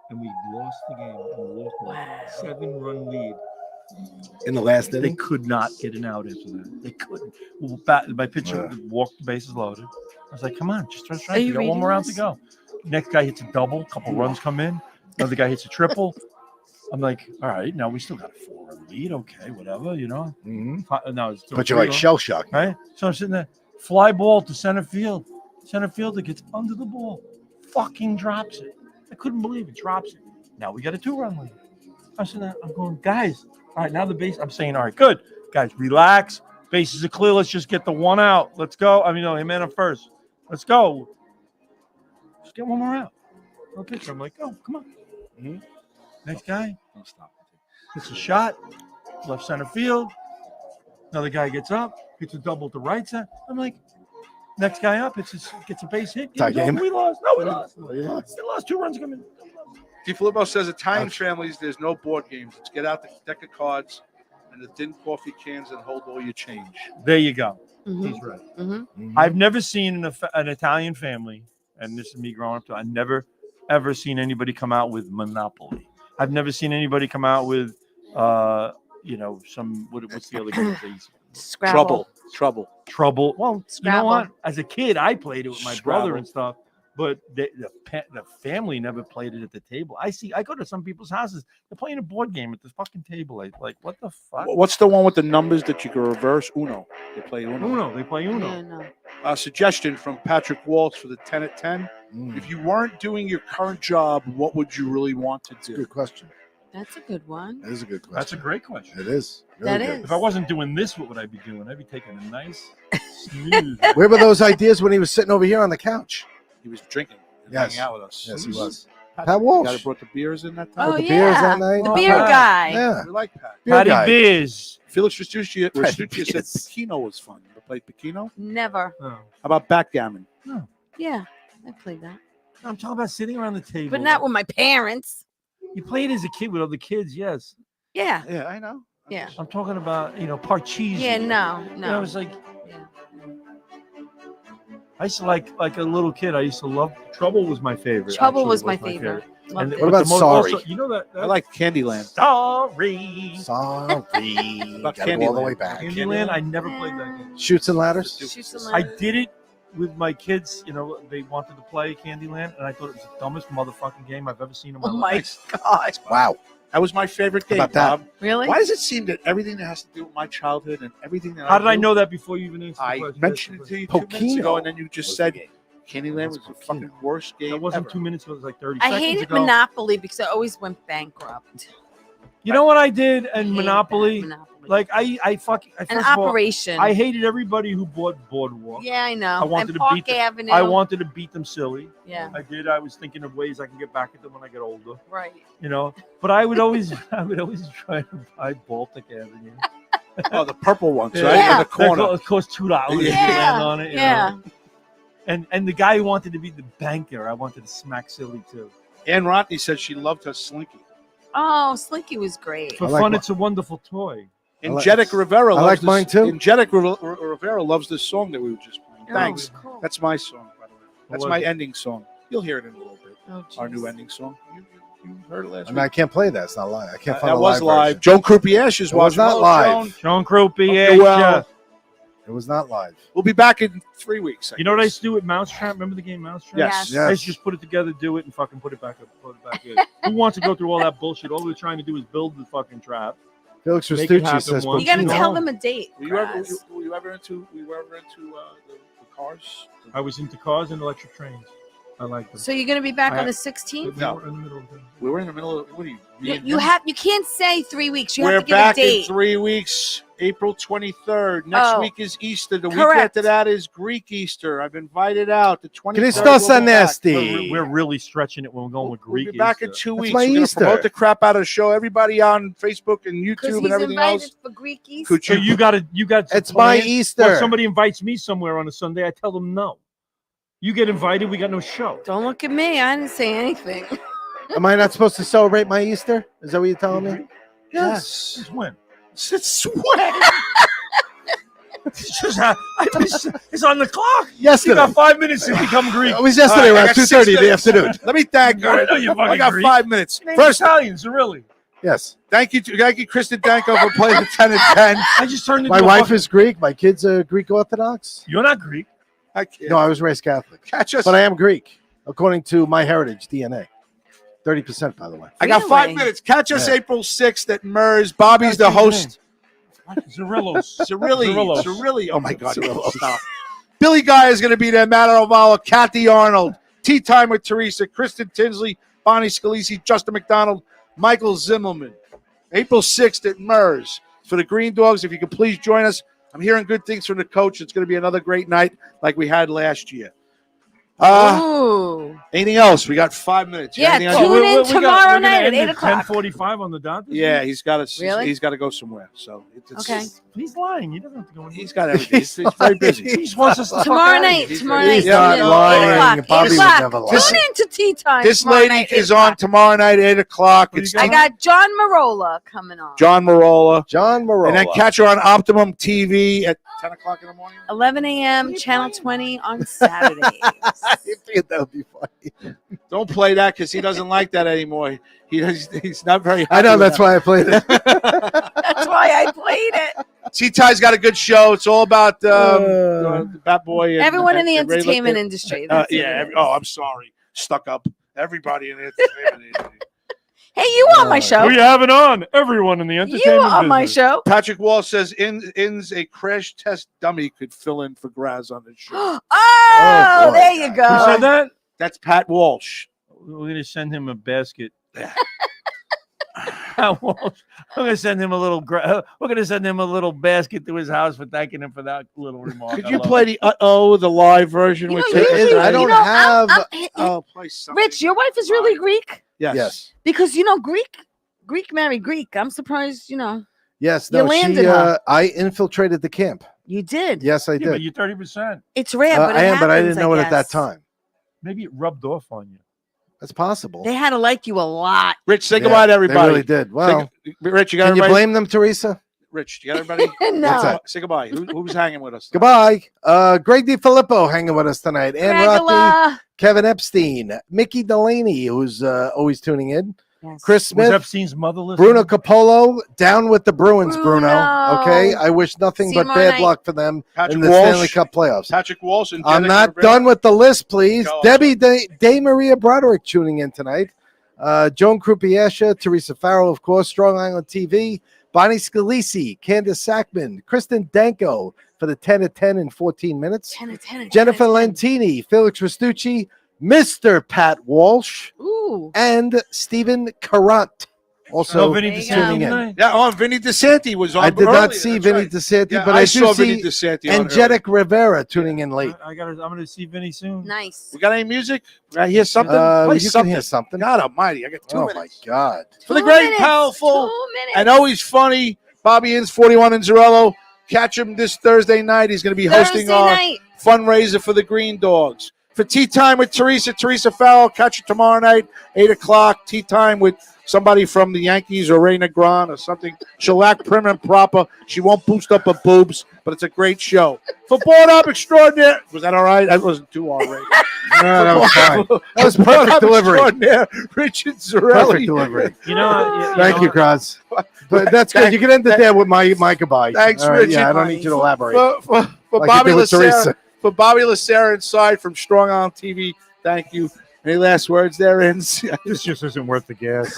and we lost the game and walked away. Wow. 7-run lead. In the last They inning, could not get an out after that. They couldn't. Well, my pitcher walked the bases loaded. I was like, "Come on, just throw strike. you You got one reading more round to this? go." Next guy hits a double. Couple runs come in. Another guy hits a triple. I'm like, "All right, now we still got a 4-run lead. Okay, whatever, you know." No, it's still but you're like 3-run. shell shocked. Right? So I'm sitting there, fly ball to center field. Center fielder gets under the ball, fucking drops it. I couldn't believe it, drops it. Now we got a 2-run lead. I'm sitting there, I'm going, guys, all right, now the base, I'm saying, all right, good. Guys, relax. Bases are clear. Let's just get the 1 out. Let's go. I mean, no, him and first. Let's go. Just get 1 more out. No pitcher. I'm like, oh, come on. Mhm. Next guy. Don't stop. Hits a shot, left center field. Another guy gets up, hits a double to right center. I'm like, next guy up, gets a base hit. Tie game. We lost. No, we lost. Yeah. They lost 2 runs coming. DiFilippo says Italian families, there's no board games. It's get out the deck of cards and the thin coffee cans and hold all your change. There you go. Mhm. He's right. Mhm. I've never seen an Italian family, and this is me growing up. I've never ever seen anybody come out with Monopoly. I've never seen anybody come out with, what's the other game? Scrabble. Trouble. Well, you know Scrabble. what? As a kid, I played it with my brother Scrabble. and stuff, but the family never played it at the table. I go to some people's houses, they're playing a board game at the fucking table. Like, what the fuck? What's the one with the numbers that you can reverse? Uno. They play Uno. They play Uno. Yeah, no. Suggestion from Patrick Walsh for the 10 at 10. If you weren't doing your current job, what would you really want to do? Good question. That's a good one. That is a good question. That's a great question. It is. That good. is. If I wasn't doing this, what would I be doing? I'd be taking a nice, smooth. Where were those ideas when he was sitting over here on the couch? He was drinking and Yes. hanging out with us. Yes, he was. Pat Pat The Walsh. guy that brought the beers in that time. Oh, the yeah. beers that night? The Oh, beer Pat. guy. Yeah. We like Pat. Beer Patty guy. Biz. Felix Restucci said Yes. Pekino was fun. You ever played Pekino? Never. Oh. How about backgammon? Yeah, I played that. I'm talking about sitting around the table. But not with my parents. You played as a kid with other kids, yes. Yeah. Yeah, I know. Yeah. I'm talking about, Parcheesi. Yeah, no. I was like, I used to like a little kid. I used to love Trouble was my favorite. Trouble actually, was my favorite. Loved it. What about Sorry? You know that I like Candyland. Sorry. Sorry. About Gotta go all the Candyland. way back. Candyland. I never played that game. Shoots and ladders? Shoots and I ladders. did it with my kids. They wanted to play Candyland, and I thought it was the dumbest motherfucking game I've ever seen in my Oh life. my God. Wow. That was my favorite game, How about that? Bob. Really? Why does it seem that everything that has to do with my childhood and everything that How did I do, know that before you even answered the I question? mentioned it to you 2 minutes Pokino ago, and then you just was said the game. Candyland was the fucking worst game That wasn't ever. 2 minutes ago. It was like 30 I seconds hated ago. Monopoly because I always went bankrupt. You know what I did I in hated Monopoly? that, Monopoly. Like I An first of all, operation. I hated everybody who bought Boardwalk. Yeah, I know. I wanted and to Park beat them. Avenue. I wanted to beat them silly. Yeah. I did. I was thinking of ways I can get back at them when I get older. Right. But I would always try to buy Baltic Avenue. Oh, the purple ones, Yeah. right? Yeah. In the corner. It cost $2 to Yeah. land on it. Yeah. And the guy who wanted to be the banker, I wanted to smack silly too. Ann Rodney said she loved her Slinky. Oh, Slinky was great. For I like fun, my- it's a wonderful toy. Angelic Rivera I loves like this, mine too. Angelic Rivera loves this song that we were just playing. Oh, Thanks. cool. That's my song, by the way. That's was my it? ending song. You'll hear it in a little bit. Oh, Our jeez. new ending song. You heard it last I mean, I week. can't play that. It's not live. I can't find That a was live. version. Joan Croupier is It was watching. not Hello, live. Joan. Sean Croupier. Okay, well, It was not live. we'll be back in 3 weeks. You know what I guess. used to do with Mousetrap? Remember the game Mousetrap? Yes. Yes. I used to just put it together, do it, and fucking put it back up. Put it back in. Who wants to go through all that bullshit? All we're trying to do is build the fucking trap. Felix Make it Restucci happen says once. You got to You know. tell them a date. Were you ever Graz. into the cars? I was into cars and electric trains. I like them. So you're going to be back I- on the 16th? No. We were in the middle of it. We were in the middle of what are you? me and You him? have. You can't say 3 weeks. You We're have to give a back in date. 3 weeks. April 23rd. Next Oh. week is Easter. The week Correct. after that is Greek Easter. I've invited out the 23rd. Cristo we'll be back. Nasty. We're really stretching it when we're going with We'll Greek. be back in Easter. 2 That's weeks. my We're going to Easter. promote the crap out of the show. Everybody on Facebook and Because YouTube he's and everything invited else. for Greek Easter. Could So you? you got. It's my plans? Easter. When somebody invites me somewhere on a Sunday, I tell them no. You get invited, we got no show. Don't look at me. I didn't say anything. Am I not supposed to celebrate my Easter? Is that what you're telling me? Yes. Since when? Since when? It's just it's on the clock. You Yesterday. got 5 minutes to become Greek. It was yesterday All right, I around got 2:30 in 6 the afternoon. Let me thank I know you're I fucking got Greek. 5 minutes. Name's First, Italians, really. Yes. thank you, Kristen Danko for playing the 10 and 10. I just turned into My a wife fucking- is Greek. My kids are Greek Orthodox. You're not Greek. I can't. No, I was raised Catholic. Catch us. But I am Greek, according to my heritage DNA. 30%, by the way. I got 5 Really? minutes. Catch us Yeah. April 6th at MERS. Bobby's the host. Zerillos. Cirilli. Zerillos. Oh my God. Stop. Billy Guy is going to be there. Matt Arvalo, Kathy Arnold, Tea Time with Teresa, Kristen Tinsley, Bonnie Scalisi, Justin McDonald, Michael Zimmelman. April 6th at MERS for the Green Dogs. If you could please join us. I'm hearing good things from the coach. It's going to be another great night like we had last year. Ooh. Anything else? We got 5 minutes. Yeah, Anything else? tune in tomorrow night at 8 o'clock. 10:45 on the dot. Yeah, he's got to. Really? He's got to go somewhere. So Okay. He's lying. He doesn't have to go. He's got everything. He's very busy. He just wants us to Tomorrow night. He's Tomorrow very- night. He's not tune in, lying. 8 o'clock. Bobby 8 would o'clock. never lie. Tune in to tea time. This tomorrow lady night, 8 is on o'clock. tomorrow night, 8 o'clock. It's I got John Marola coming on. John Marola. John Marola. And then catch her on Optimum TV at 10 o'clock in the morning. 11 a.m. Channel 20 on Saturdays. You think that would be funny? Don't play that because he doesn't like that anymore. He's not very happy I know. with That's that. why I played it. That's why I played it. T-Ty's got a good show. It's all about the Bat Boy. And, Everyone in the and Ray entertainment Lipton. industry. That's Yeah. it. I'm sorry. Stuck up. Everybody in the entertainment industry. Hey, you on my show? We have it on. Everyone in the entertainment You on my business. show? Patrick Wall says In's a crash test dummy could fill in for Graz on the show. Oh, boy. there you Who go. said that? That's Pat Walsh. We're gonna send him a basket. We're gonna send him a little. We're gonna send him a little basket to his house for thanking him for that little remark. Could I you love play it. the live version? You with know, Tate? usually- I don't you know, have. Oh, play something. Rich, your wife is really Greek? Yes. Yes. Because, Greek married Greek. I'm surprised, Yes. You No. landed her. I infiltrated the camp. you did. Yes, I Yeah, but did. you're 30%. It's rare, but it I am, but I happens, didn't know it at that guess. time. Maybe it rubbed off on you. That's possible. They had to like you a lot. Rich, say Yeah, goodbye to everybody. They really did. Well, Rich, you got can you everybody? blame them, Teresa? Rich, you got everybody? No. What's that? Say goodbye. Who's hanging with us? Goodbye. Greg DiFilippo hanging with us tonight. Ann Rocky, Regula. Kevin Epstein, Mickey Delaney, who's always tuning in. Yes. Chris Was Smith, Epstein's mother listening? Bruno Capolo, down with the Bruins, Bruno. Bruno. Okay. I wish nothing See you but tomorrow bad night. luck for them Patrick in the Walsh. Stanley Cup playoffs. Patrick Walsh and I'm Jenica not Rivera. done with the list, please. Go on. Debbie Day Maria Broderick tuning in tonight. Joan Krupiesha, Teresa Farrell, of course, Strong Island TV, Bonnie Scalisi, Candace Sackman, Kristen Danko for the 10 at 10 in 14 minutes. 10 of 10. Jennifer Lentini, Felix Restucci, Mr. Pat Walsh, Ooh. and Stephen Carant. Also Vinny There you tuning go. in. Yeah, Vinny DeSanti was on. I did not earlier, see that's Vinny right. DeSanti, Yeah, but I do saw Vinny see DeSanti on Angelic Rivera tuning in late. I'm gonna see Vinny soon. Nice. We got any music? I hear something. Play You can something. hear something. God Almighty! I got 2 Oh minutes. my God! For the 2 great, minutes, powerful, 2 minutes. and always funny Bobby Inns 41 in Zorello. Catch him this Thursday night. He's going to be hosting Thursday our night. fundraiser for the Green Dogs. For Tea Time with Teresa Farrell, catch it tomorrow night, 8 o'clock. Tea Time with somebody from the Yankees or Ray Negron or something. She'll act prim and proper. She won't boost up her boobs, but it's a great show. For Board Up Extraordinaire. Was that all right? That wasn't too all right. No, that was fine. That was For Board perfect Up delivery. Extraordinaire, Richard Zarelli. Perfect delivery. You know. Thank you, Kraz. But that's good. You can end it there with my goodbye. Thanks, All right, Richard. Yeah, I don't need you to elaborate. For Like Bobby you did with Lacerra. Teresa. For Bobby Lacerra inside from Strong Island TV, thank you. Any last words there, Inns? This just isn't worth the gas.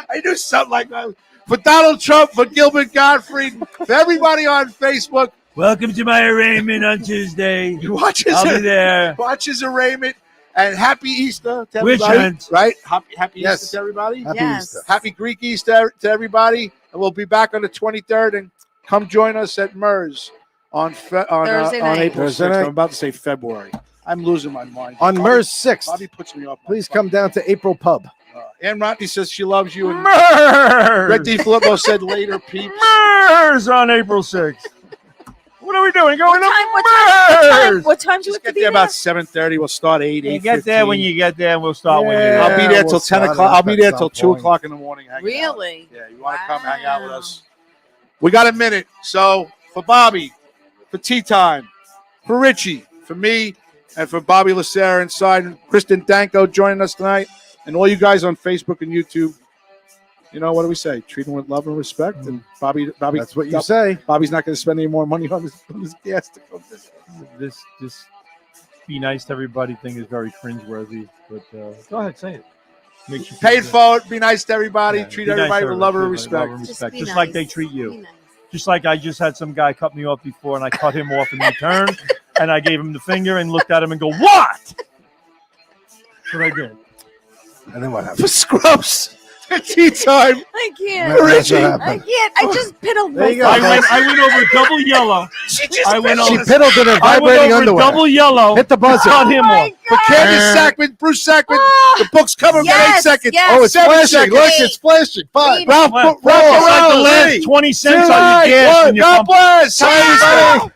I knew something like that. For Donald Trump, for Gilbert Gottfried, for everybody on Facebook, Welcome to my arraignment on Tuesday. watch his, I'll be there. watch his arraignment, and happy Easter to Witch everybody. hunt. Right? Happy Yes. Easter to everybody. Happy Yes. Easter. Happy Greek Easter to everybody. And we'll be back on the 23rd. And come join us at MERS on Thursday night. April Thursday 6th. night. I'm about to say February. I'm losing my mind. On Bobby- MERS 6th, Bobby puts me off. my please fucking- come down to April Pub. Ann Rotney says she loves you. And MERS! Red D. Filippo said later, peeps. MERS on April 6th. What are we doing? Going What time do you Just have to get be there there? about 7:30. We'll start 8. You get there when you get there, and we'll start when Yeah. you're I'll be there we'll till 10 start o'clock. it I'll be at there some till 2 point. o'clock in the morning. hanging out. Really? Yeah, you want to come hang out with Wow. us? We got a minute. So for Bobby, for Tea Time, for Richie, for me, and for Bobby Lacerra inside, and Kristen Danko joining us tonight, and all you guys on Facebook and YouTube. You know, what do we say? Treat them with love and respect. And Bobby, That's what you say. Bobby's not going to spend any more money on his gas to come this. This be nice to everybody thing is very cringeworthy. But go ahead, say it. Makes you feel Paid good. for it. Be nice to everybody. Yeah, Treat be nice everybody to with love and everybody, respect. love and respect. be Just like nice. they treat you. Be nice. Just like I just had some guy cut me off before, and I cut him off in return, and I gave him the finger and looked at him and go, "What?" That's what I did. And then what happened? For Scrubs, It's tea time. I can't. That's what Richie. happened. I can't. I just piddled There you myself. go. I went over double yellow. She just I went She over. piddled in her I went vibrating over underwear. double yellow. Hit the buzzer. Cut him my off. For Candace Sackman, Bruce Sackman, the book's coming in 8 Yes, seconds. yes. Oh, it's 7 flashing. seconds. Look, it's flashing. 5. Read. Ralph, Well, Ralph, it's like the Ralph, last 3, 20 cents 2, on your gas. 1. when you God pump- bless. Bye, everybody.